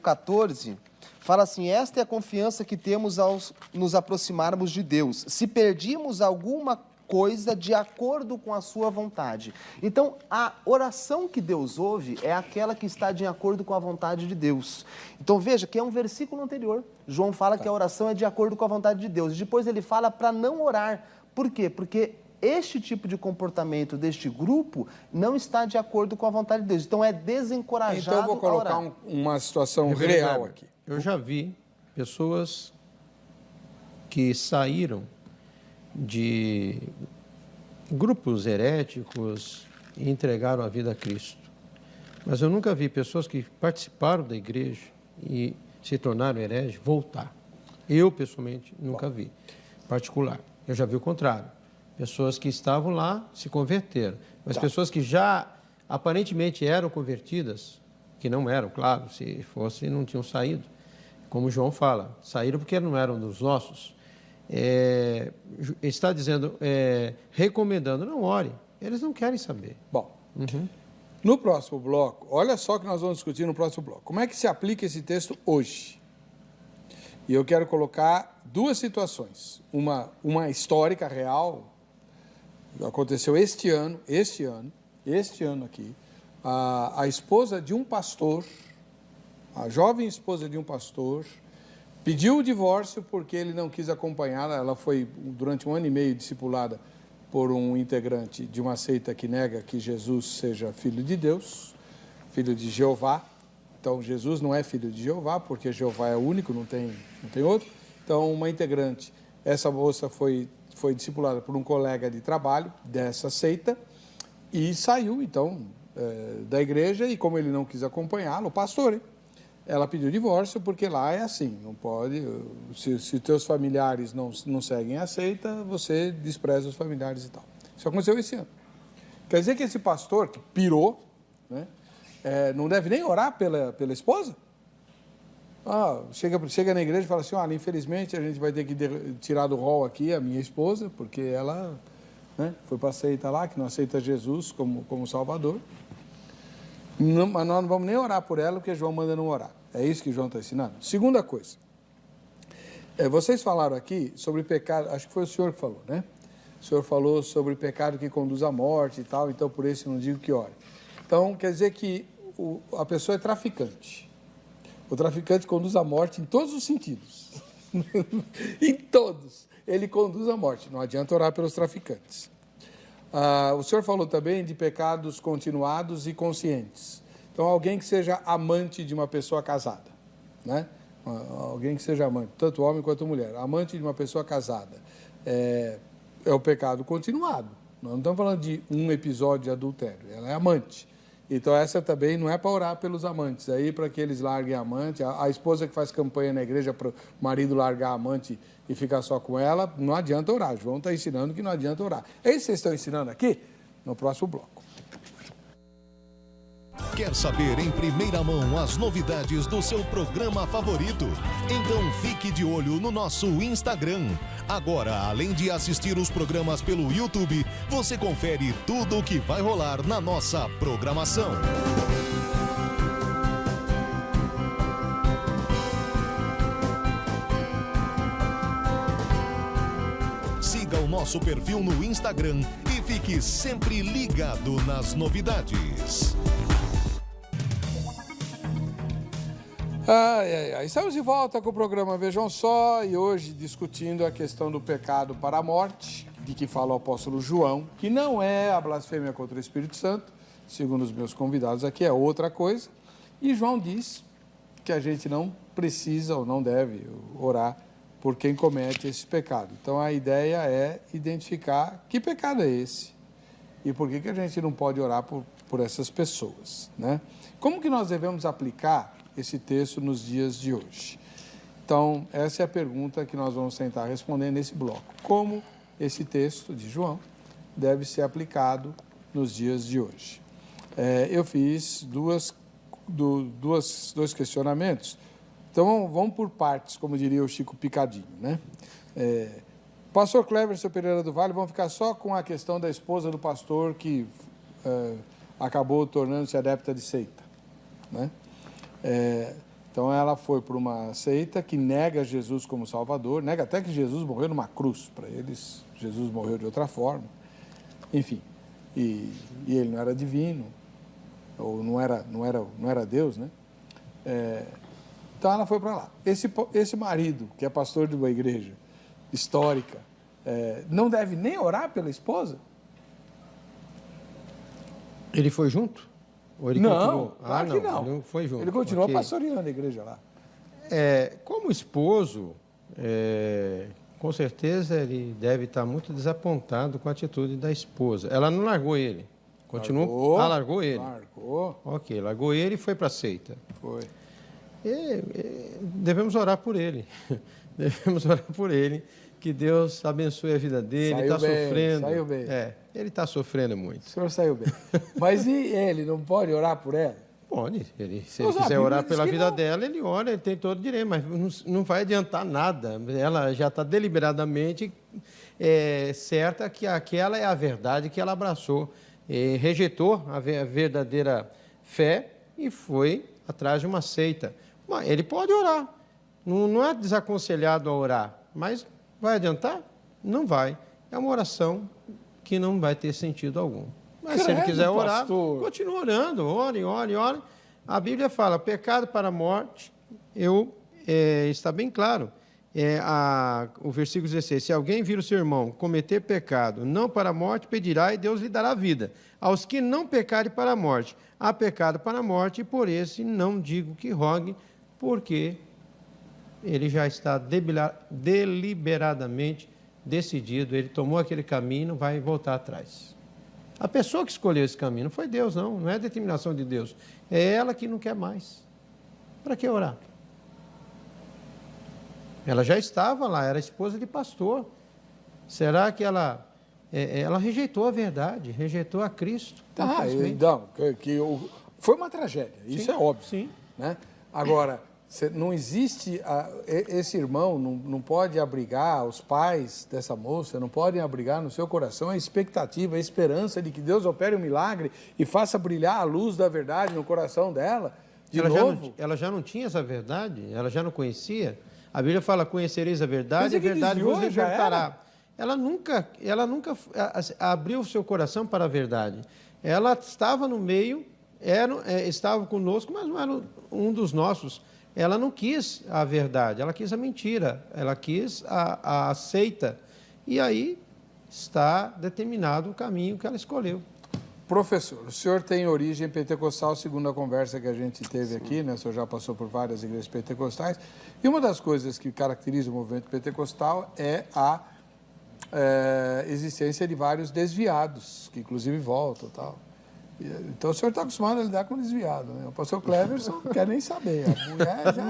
C: 14... fala assim, esta é a confiança que temos ao nos aproximarmos de Deus. Se perdimos alguma coisa de acordo com a sua vontade. Então, a oração que Deus ouve é aquela que está de acordo com a vontade de Deus. Então, veja que é um versículo anterior. João fala que a oração é de acordo com a vontade de Deus. Depois ele fala para não orar. Por quê? Porque este tipo de comportamento deste grupo não está de acordo com a vontade de Deus. Então, é desencorajado
A: Então, eu vou colocar uma situação real aqui.
B: Eu já vi pessoas que saíram de grupos heréticos e entregaram a vida a Cristo. Mas eu nunca vi pessoas que participaram da igreja e se tornaram hereges voltar. Eu, pessoalmente, nunca vi. Particular. Eu já vi o contrário. Pessoas que estavam lá se converteram. Mas pessoas que já aparentemente eram convertidas, que não eram, claro, se fossem, não tinham saído. Como João fala, saíram porque não eram dos nossos. Está dizendo, recomendando, não ore. Eles não querem saber.
A: Bom, no próximo bloco, olha só o que nós vamos discutir no próximo bloco. Como é que se aplica esse texto hoje? E eu quero colocar duas situações. Uma histórica, real, aconteceu este ano aqui. A esposa de um pastor, a jovem esposa de um pastor, pediu o divórcio porque ele não quis acompanhá-la. Ela foi, durante 1 ano e meio, discipulada por um integrante de uma seita que nega que Jesus seja filho de Deus, filho de Jeová. Então, Jesus não é filho de Jeová, porque Jeová é único, não tem outro. Então, uma integrante, essa moça foi discipulada por um colega de trabalho dessa seita e saiu, então, da igreja. E como ele não quis acompanhá-la, o pastor, hein? Ela pediu divórcio porque lá é assim, não pode, se teus familiares não seguem a seita, você despreza os familiares e tal. Isso aconteceu esse ano. Quer dizer que esse pastor que pirou, né, não deve nem orar pela esposa? Chega na igreja e fala assim, olha, infelizmente a gente vai ter que tirar do rol aqui a minha esposa, porque ela, né, foi para a seita lá, que não aceita Jesus como Salvador. Mas nós não vamos nem orar por ela, porque João manda não orar. É isso que João está ensinando. Segunda coisa. Vocês falaram aqui sobre pecado, acho que foi o senhor que falou, né? O senhor falou sobre pecado que conduz à morte e tal, então por isso eu não digo que ore. Então, quer dizer que a pessoa é traficante. O traficante conduz à morte em todos os sentidos. Em todos. Ele conduz à morte. Não adianta orar pelos traficantes. O senhor falou também de pecados continuados e conscientes. Então, alguém que seja amante de uma pessoa casada, né? Alguém que seja amante, tanto homem quanto mulher, amante de uma pessoa casada, é o pecado continuado. Nós não estamos falando de um episódio de adultério, ela é amante. Então, essa também não é para orar pelos amantes, aí para que eles larguem a amante. A esposa que faz campanha na igreja para o marido largar a amante e ficar só com ela, não adianta orar. João está ensinando que não adianta orar. É isso que vocês estão ensinando aqui? No próximo bloco.
E: Quer saber em primeira mão as novidades do seu programa favorito? Então fique de olho no nosso Instagram. Agora, além de assistir os programas pelo YouTube, você confere tudo o que vai rolar na nossa programação. Siga o nosso perfil no Instagram e fique sempre ligado nas novidades.
A: Estamos de volta com o programa Vejam Só e hoje discutindo a questão do pecado para a morte, de que fala o apóstolo João, que não é a blasfêmia contra o Espírito Santo, segundo os meus convidados aqui, é outra coisa. E João diz que a gente não precisa ou não deve orar por quem comete esse pecado. Então a ideia é identificar que pecado é esse e por que a gente não pode orar por essas pessoas, né? Como que nós devemos aplicar esse texto nos dias de hoje? Então, essa é a pergunta que nós vamos tentar responder nesse bloco. Como esse texto de João deve ser aplicado nos dias de hoje? Eu fiz dois questionamentos. Então, vamos por partes, como diria o Chico Picadinho, né? Pastor Cleverson Pereira do Vale, vamos ficar só com a questão da esposa do pastor que acabou tornando-se adepta de seita, né? Então ela foi para uma seita que nega Jesus como Salvador, nega até que Jesus morreu numa cruz. Para eles, Jesus morreu de outra forma. Enfim, e ele não era divino, ou não era Deus, né? Então ela foi para lá. Esse marido, que é pastor de uma igreja histórica, não deve nem orar pela esposa?
B: Ele foi junto? Ou ele
A: não,
B: continuou?
A: Claro que não.
B: Não foi junto.
A: Ele continuou
B: Okay.
A: pastoreando a igreja lá.
B: Como esposo, com certeza ele deve estar muito desapontado com a atitude da esposa. Ela não largou ele. Continuou? Largou ele.
A: Largou.
B: Ok, largou ele e foi para a seita.
A: Foi.
B: Devemos orar por ele. Devemos orar por ele. Que Deus abençoe a vida dele. Ele está sofrendo.
A: Saiu bem.
B: Ele está sofrendo muito.
A: O senhor saiu bem. Mas e ele não pode orar por ela?
B: Pode. Se ele quiser orar pela vida dela, ele ora, ele tem todo o direito, mas não vai adiantar nada. Ela já está deliberadamente certa que aquela é a verdade que ela abraçou. Rejeitou a verdadeira fé e foi atrás de uma seita. Mas ele pode orar. Não é desaconselhado a orar, mas vai adiantar? Não vai. É uma oração que não vai ter sentido algum. Mas se ele quiser orar, continua orando. Ore. A Bíblia fala, pecado para a morte, está bem claro. O versículo 16, se alguém vir o seu irmão cometer pecado, não para a morte, pedirá e Deus lhe dará vida. Aos que não pecarem para a morte, há pecado para a morte, e por esse não digo que rogue, porque ele já está deliberadamente decidido, ele tomou aquele caminho, não vai voltar atrás. A pessoa que escolheu esse caminho não foi Deus, não é determinação de Deus. É ela que não quer mais. Para que orar? Ela já estava lá, era esposa de pastor. Será que ela rejeitou a verdade, rejeitou a Cristo?
A: Então, foi uma tragédia, isso é óbvio.
B: Sim.
A: Né? Agora, não existe, esse irmão não pode abrigar, os pais dessa moça não podem abrigar no seu coração a expectativa, a esperança de que Deus opere um milagre e faça brilhar a luz da verdade no coração dela,
B: ela já não tinha essa verdade, ela já não conhecia. A Bíblia fala, conhecereis a verdade e a verdade vos libertará. Ela nunca abriu o seu coração para a verdade. Ela estava no meio, estava conosco, mas não era um dos nossos. Ela não quis a verdade, ela quis a mentira, ela quis a seita. E aí está determinado o caminho que ela escolheu.
A: Professor, o senhor tem origem pentecostal, segundo a conversa que a gente teve aqui, né? O senhor já passou por várias igrejas pentecostais. E uma das coisas que caracteriza o movimento pentecostal é a existência de vários desviados, que inclusive voltam e tal. Então o senhor está acostumado a lidar com desviado, né? O pastor Cleverson não quer nem saber. A mulher já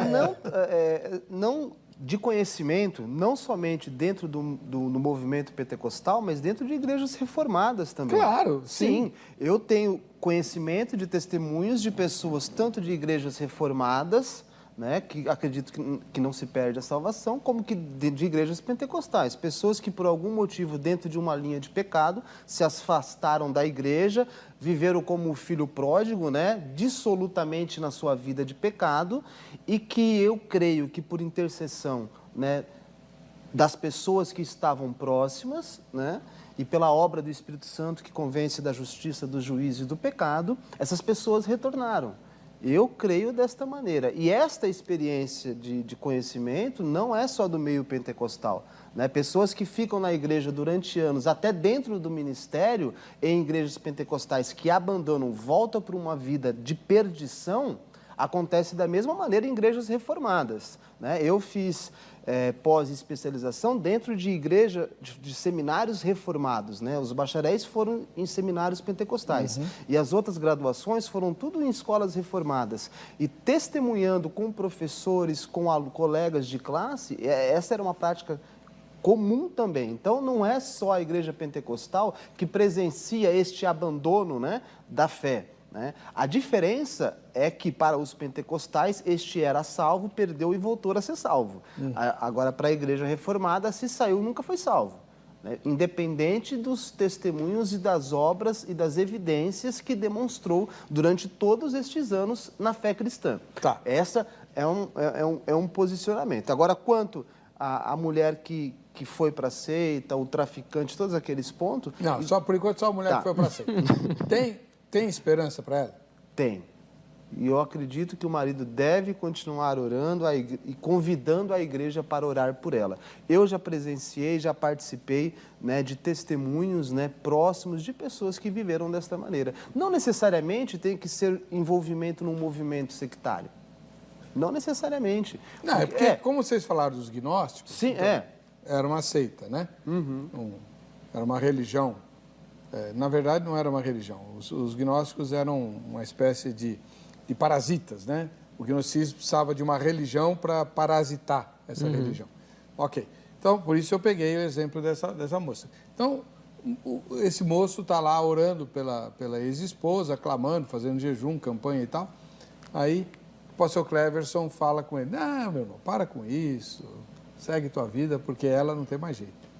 C: não de conhecimento, não somente dentro do movimento pentecostal, mas dentro de igrejas reformadas também.
A: Claro, sim.
C: Eu tenho conhecimento de testemunhos de pessoas, tanto de igrejas reformadas, né, que acredito que não se perde a salvação, como que de igrejas pentecostais. Pessoas que, por algum motivo, dentro de uma linha de pecado, se afastaram da igreja, viveram como filho pródigo, né, dissolutamente na sua vida de pecado, e que eu creio que, por intercessão, né, das pessoas que estavam próximas, né? E pela obra do Espírito Santo que convence da justiça, do juízo e do pecado, essas pessoas retornaram. Eu creio desta maneira. E esta experiência de conhecimento não é só do meio pentecostal, né? Pessoas que ficam na igreja durante anos, até dentro do ministério, em igrejas pentecostais que abandonam, voltam para uma vida de perdição, acontece da mesma maneira em igrejas reformadas, né? Eu fiz pós-especialização dentro de igreja, de seminários reformados, né? Os bacharéis foram em seminários pentecostais. E as outras graduações foram tudo em escolas reformadas. E testemunhando com professores, com colegas de classe, essa era uma prática comum também. Então, não é só a igreja pentecostal que presencia este abandono, né, da fé, né? A diferença é que para os pentecostais este era salvo, perdeu e voltou a ser salvo. Agora, para a igreja reformada, se saiu, nunca foi salvo, né? Independente dos testemunhos e das obras e das evidências que demonstrou durante todos estes anos na fé cristã.
A: Tá.
C: Essa é um posicionamento. Agora, quanto a mulher que foi para a seita, o traficante, todos aqueles pontos...
A: Não, só por enquanto só a mulher que foi para a seita. Tem esperança para ela?
C: Tem. E eu acredito que o marido deve continuar orando e convidando a igreja para orar por ela. Eu já presenciei, já participei, né, de testemunhos, né, próximos de pessoas que viveram desta maneira. Não necessariamente tem que ser envolvimento num movimento sectário. Não necessariamente.
A: Não, é porque, como vocês falaram dos gnósticos...
C: Sim,
A: então, era uma seita, né? Era uma religião. Na verdade, não era uma religião. Os gnósticos eram uma espécie de parasitas, né? O gnosticismo precisava de uma religião para parasitar essa religião. Ok. Então, por isso eu peguei o exemplo dessa moça. Então, esse moço está lá orando pela ex-esposa, clamando, fazendo jejum, campanha e tal. Aí, o pastor Cleverson fala com ele: não, meu irmão, para com isso, segue tua vida, porque ela não tem mais jeito.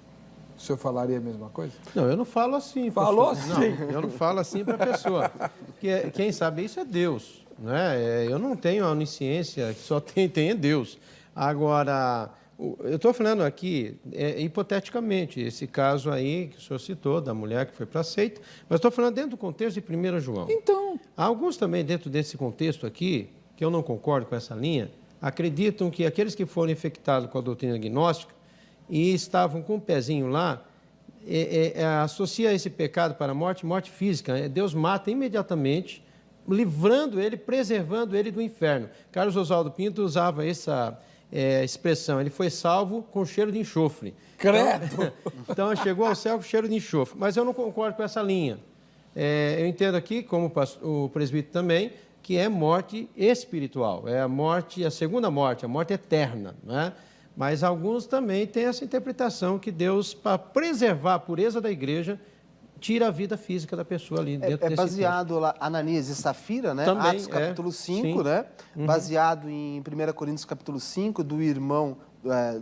A: O senhor falaria a mesma coisa?
B: Não, eu não falo assim.
A: Falou
B: pastor.
A: assim?
B: Não, eu não falo assim para a pessoa. Porque quem sabe isso é Deus, né? Eu não tenho a onisciência, que só tem Deus. Agora, eu estou falando aqui, hipoteticamente, esse caso aí que o senhor citou, da mulher que foi para a seita, mas estou falando dentro do contexto de 1 João.
A: Então...
B: Há alguns também dentro desse contexto aqui, que eu não concordo com essa linha, acreditam que aqueles que foram infectados com a doutrina gnóstica e estavam com o pezinho lá, associa esse pecado para a morte física. Deus mata imediatamente, livrando ele, preservando ele do inferno. Carlos Oswaldo Pinto usava essa expressão: ele foi salvo com cheiro de enxofre.
A: Credo!
B: Então, chegou ao céu com cheiro de enxofre. Mas eu não concordo com essa linha. Eu entendo aqui, como o presbítero também, que é morte espiritual. É a segunda morte, a morte eterna, não é? Mas alguns também têm essa interpretação que Deus, para preservar a pureza da igreja, tira a vida física da pessoa ali dentro desse
C: baseado lá, Ananias e Safira, né?
B: Também,
C: Atos capítulo 5,
B: sim.
C: né? Baseado em 1 Coríntios capítulo 5, do irmão,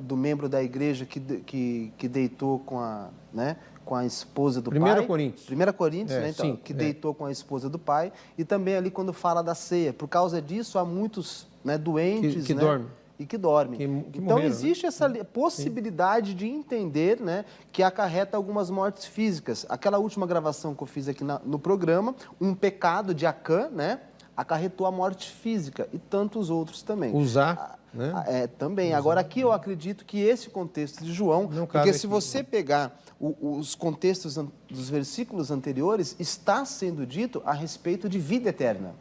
C: do membro da igreja que deitou com a esposa do pai.
B: 1 Coríntios.
C: 1 Coríntios, né? Então,
B: 5,
C: deitou com a esposa do pai. E também ali quando fala da ceia. Por causa disso, há muitos, né, doentes,
B: que
C: né?
B: dormem.
C: E que dormem.
B: Que
C: então,
B: morreram,
C: existe essa possibilidade de entender, né, que acarreta algumas mortes físicas. Aquela última gravação que eu fiz aqui no programa, um pecado de Acã, né, acarretou a morte física, e tantos outros também.
B: Usar, né?
C: Também. Agora, aqui eu acredito que esse contexto de João, porque se você pegar os contextos dos versículos anteriores, está sendo dito a respeito de vida eterna.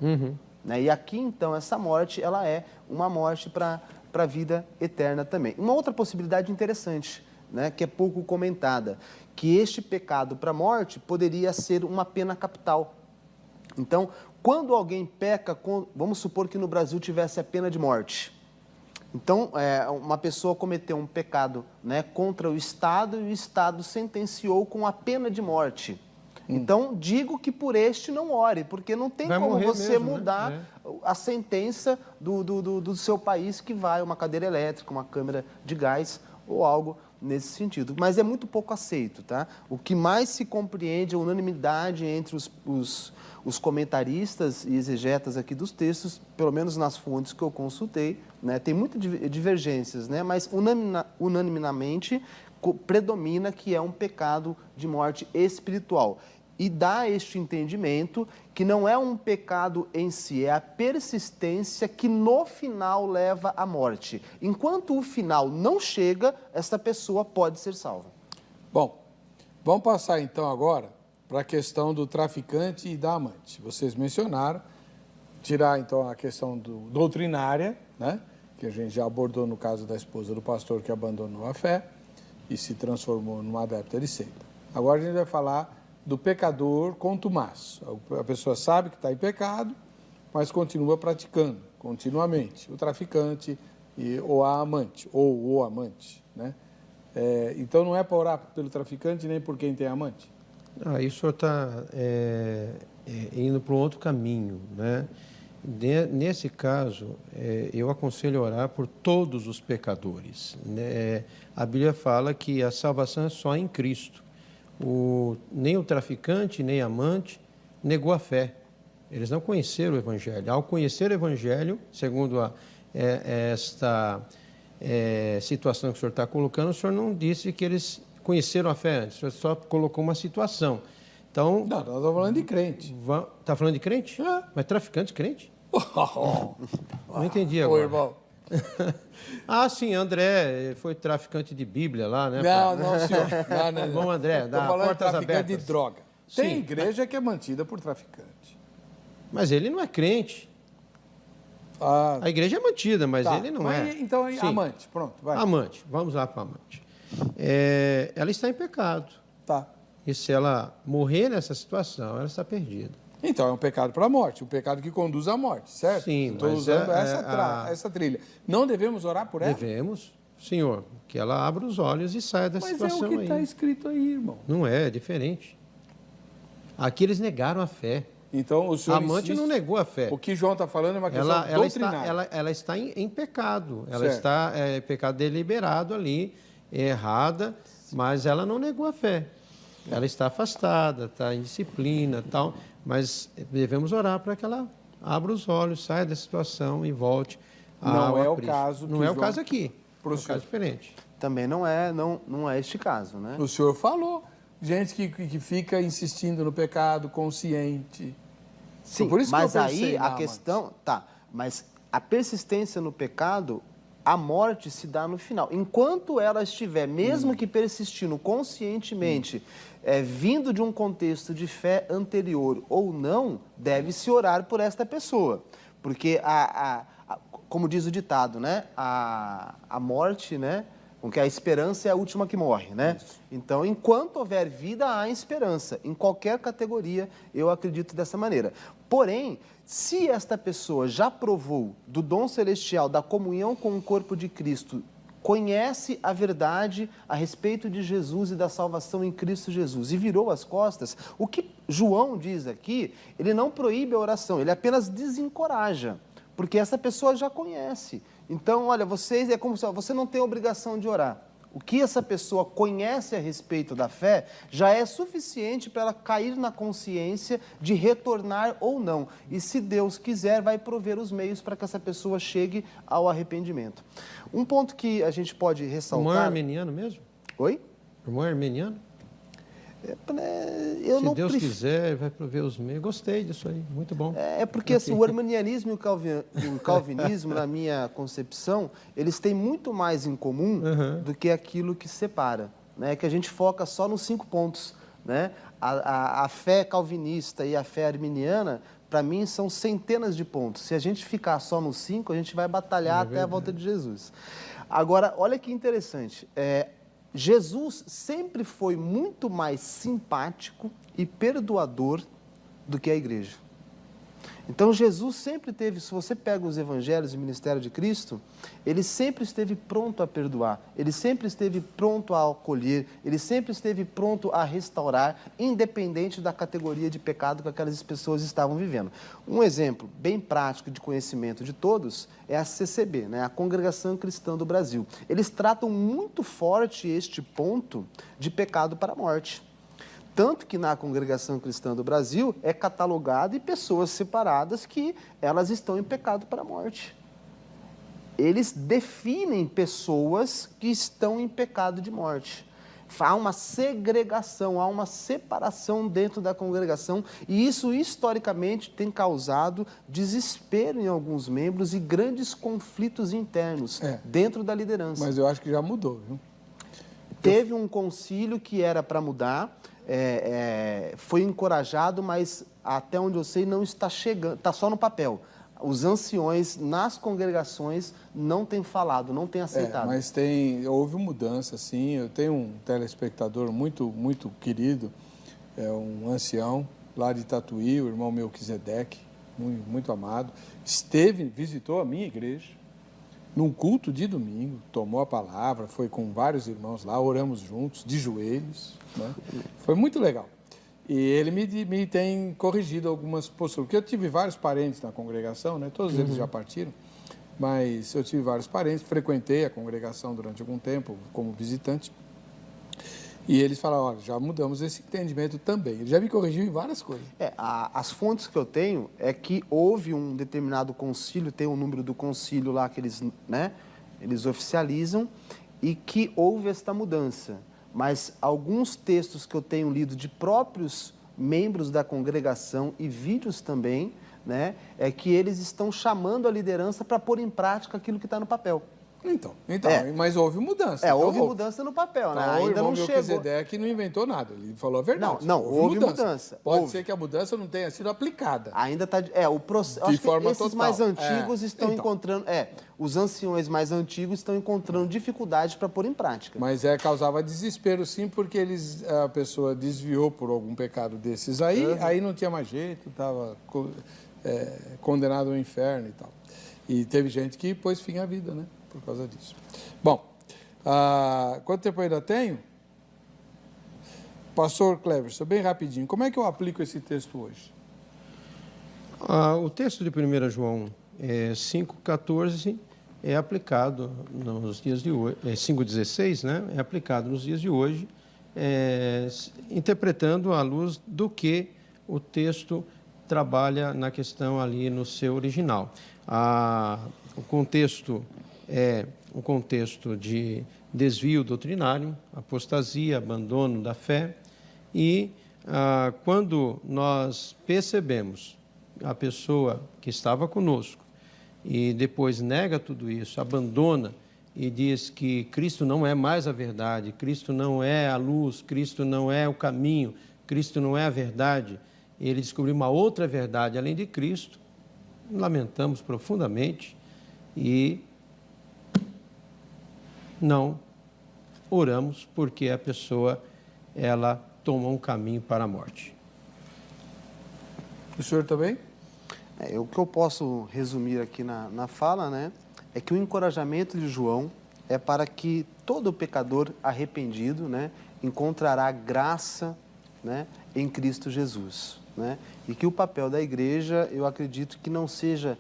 C: Né? E aqui, então, essa morte, ela é uma morte para a vida eterna também. Uma outra possibilidade interessante, né, que é pouco comentada, que este pecado para a morte poderia ser uma pena capital. Então, quando alguém peca, vamos supor que no Brasil tivesse a pena de morte. Então, uma pessoa cometeu um pecado, né, contra o Estado, e o Estado sentenciou com a pena de morte. Então, digo que por este não ore, porque não tem como você mudar, né, a sentença do seu país, que vai uma cadeira elétrica, uma câmera de gás ou algo nesse sentido, mas é muito pouco aceito, tá? O que mais se compreende é a unanimidade entre os comentaristas e exegetas aqui dos textos, pelo menos nas fontes que eu consultei, né? Tem muitas divergências, né? Mas unanimemente predomina que é um pecado de morte espiritual. E dá este entendimento que não é um pecado em si, é a persistência que no final leva à morte. Enquanto o final não chega, esta pessoa pode ser salva.
A: Bom, vamos passar então agora para a questão do traficante e da amante. Vocês mencionaram, tirar então a questão doutrinária, né? Que a gente já abordou no caso da esposa do pastor que abandonou a fé e se transformou numa adepta de seita. Agora a gente vai falar do pecador contumaz. A pessoa sabe que está em pecado, mas continua praticando continuamente. O traficante ou a amante, ou o amante, né? Então não é para orar pelo traficante nem por quem tem amante?
B: Aí o senhor está indo para um outro caminho, né? Nesse caso, eu aconselho orar por todos os pecadores, né? A Bíblia fala que a salvação é só em Cristo. Nem o traficante, nem a amante negou a fé. Eles não conheceram o Evangelho. Ao conhecer o Evangelho, segundo esta situação que o senhor está colocando, o senhor não disse que eles conheceram a fé antes, o senhor só colocou uma situação. Então,
A: não, nós estamos falando de crente.
B: Está falando de crente?
A: É.
B: Mas traficante crente? Não entendi agora.
A: Ô, irmão.
B: Sim, André foi traficante de Bíblia lá, né?
A: Não, senhor. Não.
B: Bom, André,
A: Estou falando de traficante de droga. Tem
B: Sim.
A: igreja que é mantida por traficante.
B: Mas ele não é crente. A igreja é mantida, mas ele não é.
A: Então,
B: Sim.
A: amante, pronto, vai.
B: Amante, vamos lá para a amante. Ela está em pecado.
A: Tá.
B: E se ela morrer nessa situação, ela está perdida.
A: Então, é um pecado para a morte, um pecado que conduz à morte, certo?
B: Sim,
A: estou
B: mas
A: usando essa trilha. Não devemos orar por ela?
B: Devemos, Senhor, que ela abra os olhos e saia da situação aí.
A: Mas é o que está escrito aí, irmão.
B: Não é diferente. Aqui eles negaram a fé.
A: Então, o senhor
B: A amante não negou a fé.
A: O que João está falando é uma questão doutrinária.
B: Ela está em pecado. Ela
A: certo.
B: está em pecado deliberado ali, errada, mas ela não negou a fé. Ela está afastada, está em disciplina e tal, mas devemos orar para que ela abra os olhos, saia da situação e volte
A: a
B: Cristo.
A: O caso que
B: não é
A: João...
B: o caso aqui.
A: É um
B: caso diferente.
C: Também não é este caso, né?
A: O senhor falou. Gente que fica insistindo no pecado, consciente.
C: Sim,
A: por isso
C: mas
A: que eu pensei
C: aí a questão... Tá, mas a persistência no pecado, a morte se dá no final. Enquanto ela estiver, mesmo que persistindo conscientemente, vindo de um contexto de fé anterior ou não, deve-se orar por esta pessoa. Porque, como diz o ditado, né? A morte, né? Porque a esperança é a última que morre, né? Isso. Então, enquanto houver vida, há esperança. Em qualquer categoria, eu acredito dessa maneira. Porém, se esta pessoa já provou do dom celestial, da comunhão com o corpo de Cristo, conhece a verdade a respeito de Jesus e da salvação em Cristo Jesus e virou as costas, o que João diz aqui, ele não proíbe a oração, ele apenas desencoraja, porque essa pessoa já conhece. Então, olha, é como se você não tem obrigação de orar. O que essa pessoa conhece a respeito da fé já é suficiente para ela cair na consciência de retornar ou não. E se Deus quiser, vai prover os meios para que essa pessoa chegue ao arrependimento. Um ponto que a gente pode ressaltar...
B: O irmão é armeniano mesmo?
C: Oi?
B: O irmão é armeniano?
C: Se
B: Deus quiser, vai prover os meios. Gostei disso aí, muito bom.
C: Porque assim, o arminianismo e o calvinismo, na minha concepção, eles têm muito mais em comum do que aquilo que separa, né? Que a gente foca só nos 5 pontos, né? A fé calvinista e a fé arminiana, para mim, são centenas de pontos. Se a gente ficar só nos 5, a gente vai batalhar até a volta de Jesus. Agora, olha que interessante, Jesus sempre foi muito mais simpático e perdoador do que a igreja. Então, Jesus sempre teve, se você pega os evangelhos e o ministério de Cristo, ele sempre esteve pronto a perdoar, ele sempre esteve pronto a acolher, ele sempre esteve pronto a restaurar, independente da categoria de pecado que aquelas pessoas estavam vivendo. Um exemplo bem prático de conhecimento de todos é a CCB, né? A Congregação Cristã do Brasil. Eles tratam muito forte este ponto de pecado para a morte. Tanto que na Congregação Cristã do Brasil é catalogado e pessoas separadas que elas estão em pecado para a morte. Eles definem pessoas que estão em pecado de morte. Há uma segregação, há uma separação dentro da congregação e isso historicamente tem causado desespero em alguns membros e grandes conflitos internos dentro da liderança.
A: Mas eu acho que já mudou, viu?
C: Teve um concílio que era para mudar, foi encorajado, mas até onde eu sei não está chegando, está só no papel. Os anciões nas congregações não têm falado, não têm aceitado.
A: Mas houve mudança, sim. Eu tenho um telespectador muito, muito querido, um ancião lá de Tatuí, o irmão Melquisedeque, muito, muito amado. Visitou a minha igreja num culto de domingo, tomou a palavra, foi com vários irmãos lá, oramos juntos, de joelhos, né? Foi muito legal. E ele me tem corrigido algumas posturas, porque eu tive vários parentes na congregação, né? Todos eles já partiram, mas eu tive vários parentes, frequentei a congregação durante algum tempo como visitante, e eles falaram, olha, já mudamos esse entendimento também. Ele já me corrigiu em várias coisas.
C: As fontes que eu tenho é que houve um determinado concílio, tem o número do concílio lá que eles, né, eles oficializam, e que houve esta mudança. Mas alguns textos que eu tenho lido de próprios membros da congregação e vídeos também, né, é que eles estão chamando a liderança para pôr em prática aquilo que está no papel.
A: Então, mas houve mudança.
C: Houve mudança no papel, né?
A: Ainda não chegou. O Melquisedeque não inventou nada, ele falou a verdade.
C: Não, houve mudança.
A: Pode ser que a mudança não tenha sido aplicada.
C: Ainda está... o processo.
A: De forma total.
C: Esses mais antigos estão encontrando... os anciões mais antigos estão encontrando dificuldade para pôr em prática.
A: Mas causava desespero, sim, porque a pessoa desviou por algum pecado desses aí não tinha mais jeito, estava condenado ao inferno e tal. E teve gente que pôs fim à vida, né? Por causa disso. Bom, quanto tempo eu ainda tenho? Pastor Cleverson, bem rapidinho, como é que eu aplico esse texto hoje?
B: O texto de 1 João 5,14 é aplicado nos dias de hoje, 5,16, né? É aplicado nos dias de hoje, interpretando à luz do que o texto trabalha na questão ali no seu original. O contexto é um contexto de desvio doutrinário, apostasia, abandono da fé e quando nós percebemos a pessoa que estava conosco e depois nega tudo isso, abandona e diz que Cristo não é mais a verdade, Cristo não é a luz, Cristo não é o caminho, Cristo não é a verdade, ele descobriu uma outra verdade além de Cristo, lamentamos profundamente e não oramos porque a pessoa ela tomou um caminho para a morte.
A: O senhor também?
C: O que eu posso resumir aqui na fala, né, é que o encorajamento de João é para que todo pecador arrependido, né, encontrará graça, né, em Cristo Jesus, né, e que o papel da igreja, eu acredito que não seja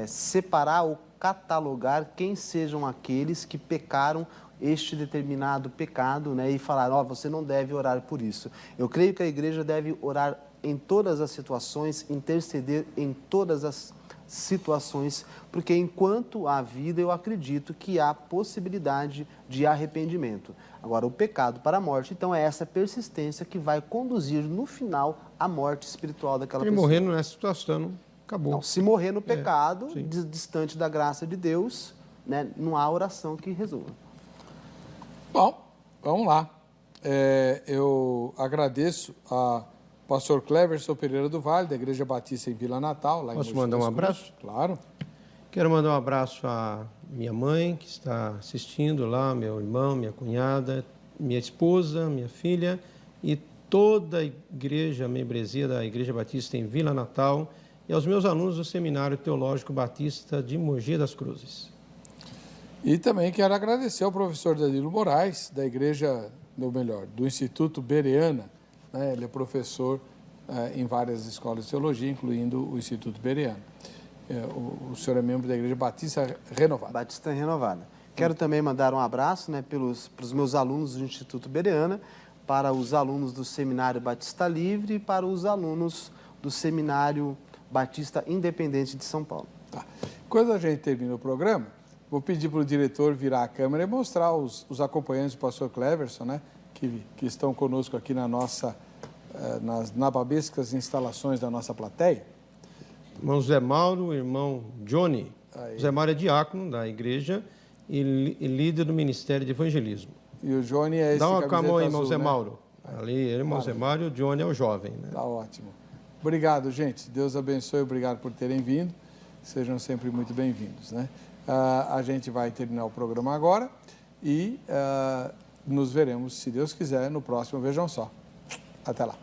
C: separar ou catalogar quem sejam aqueles que pecaram este determinado pecado, né, e falar, você não deve orar por isso. Eu creio que a igreja deve orar em todas as situações, interceder em todas as situações, porque enquanto há vida, eu acredito que há possibilidade de arrependimento. Agora, o pecado para a morte, então, é essa persistência que vai conduzir, no final, à morte espiritual daquela pessoa.
B: E morrendo nessa situação, acabou.
C: Não, se morrer no pecado, distante da graça de Deus, né, não há oração que resolva.
A: Bom, vamos lá. Eu agradeço a pastor Cleverson Pereira do Vale, da Igreja Batista em Vila Natal. Lá
B: Posso mandar um abraço?
A: Claro.
B: Quero mandar um abraço à minha mãe, que está assistindo lá, meu irmão, minha cunhada, minha esposa, minha filha e toda a igreja, a membresia da Igreja Batista em Vila Natal e aos meus alunos do Seminário Teológico Batista de Mogi das Cruzes.
A: E também quero agradecer ao professor Danilo Moraes, da igreja, ou melhor, do Instituto Bereana, né? Ele é professor em várias escolas de teologia, incluindo o Instituto Bereana. O senhor é membro da Igreja Batista Renovada.
C: Batista Renovada. Quero também mandar um abraço, né, para os meus alunos do Instituto Bereana, para os alunos do Seminário Batista Livre e para os alunos do Seminário Batista Independente de São Paulo.
A: Tá. Quando a gente termina o programa, vou pedir para o diretor virar a câmera e mostrar os acompanhantes do pastor Cleverson, né, que estão conosco aqui nas nababescas instalações da nossa plateia.
B: Irmão Zé Mauro, irmão Johnny.
A: Aí.
B: Zé Mauro é diácono da igreja e líder do Ministério de Evangelismo.
A: E o Johnny é esse
B: Dá uma
A: camiseta
B: camão aí,
A: azul,
B: irmão Zé
A: né?
B: Mauro. Ali, ele, irmão Zé Mauro, e o Johnny é o jovem, né?
A: Tá ótimo. Obrigado, gente. Deus abençoe. Obrigado por terem vindo. Sejam sempre muito bem-vindos, né? A gente vai terminar o programa agora e nos veremos, se Deus quiser, no próximo Vejam Só. Até lá.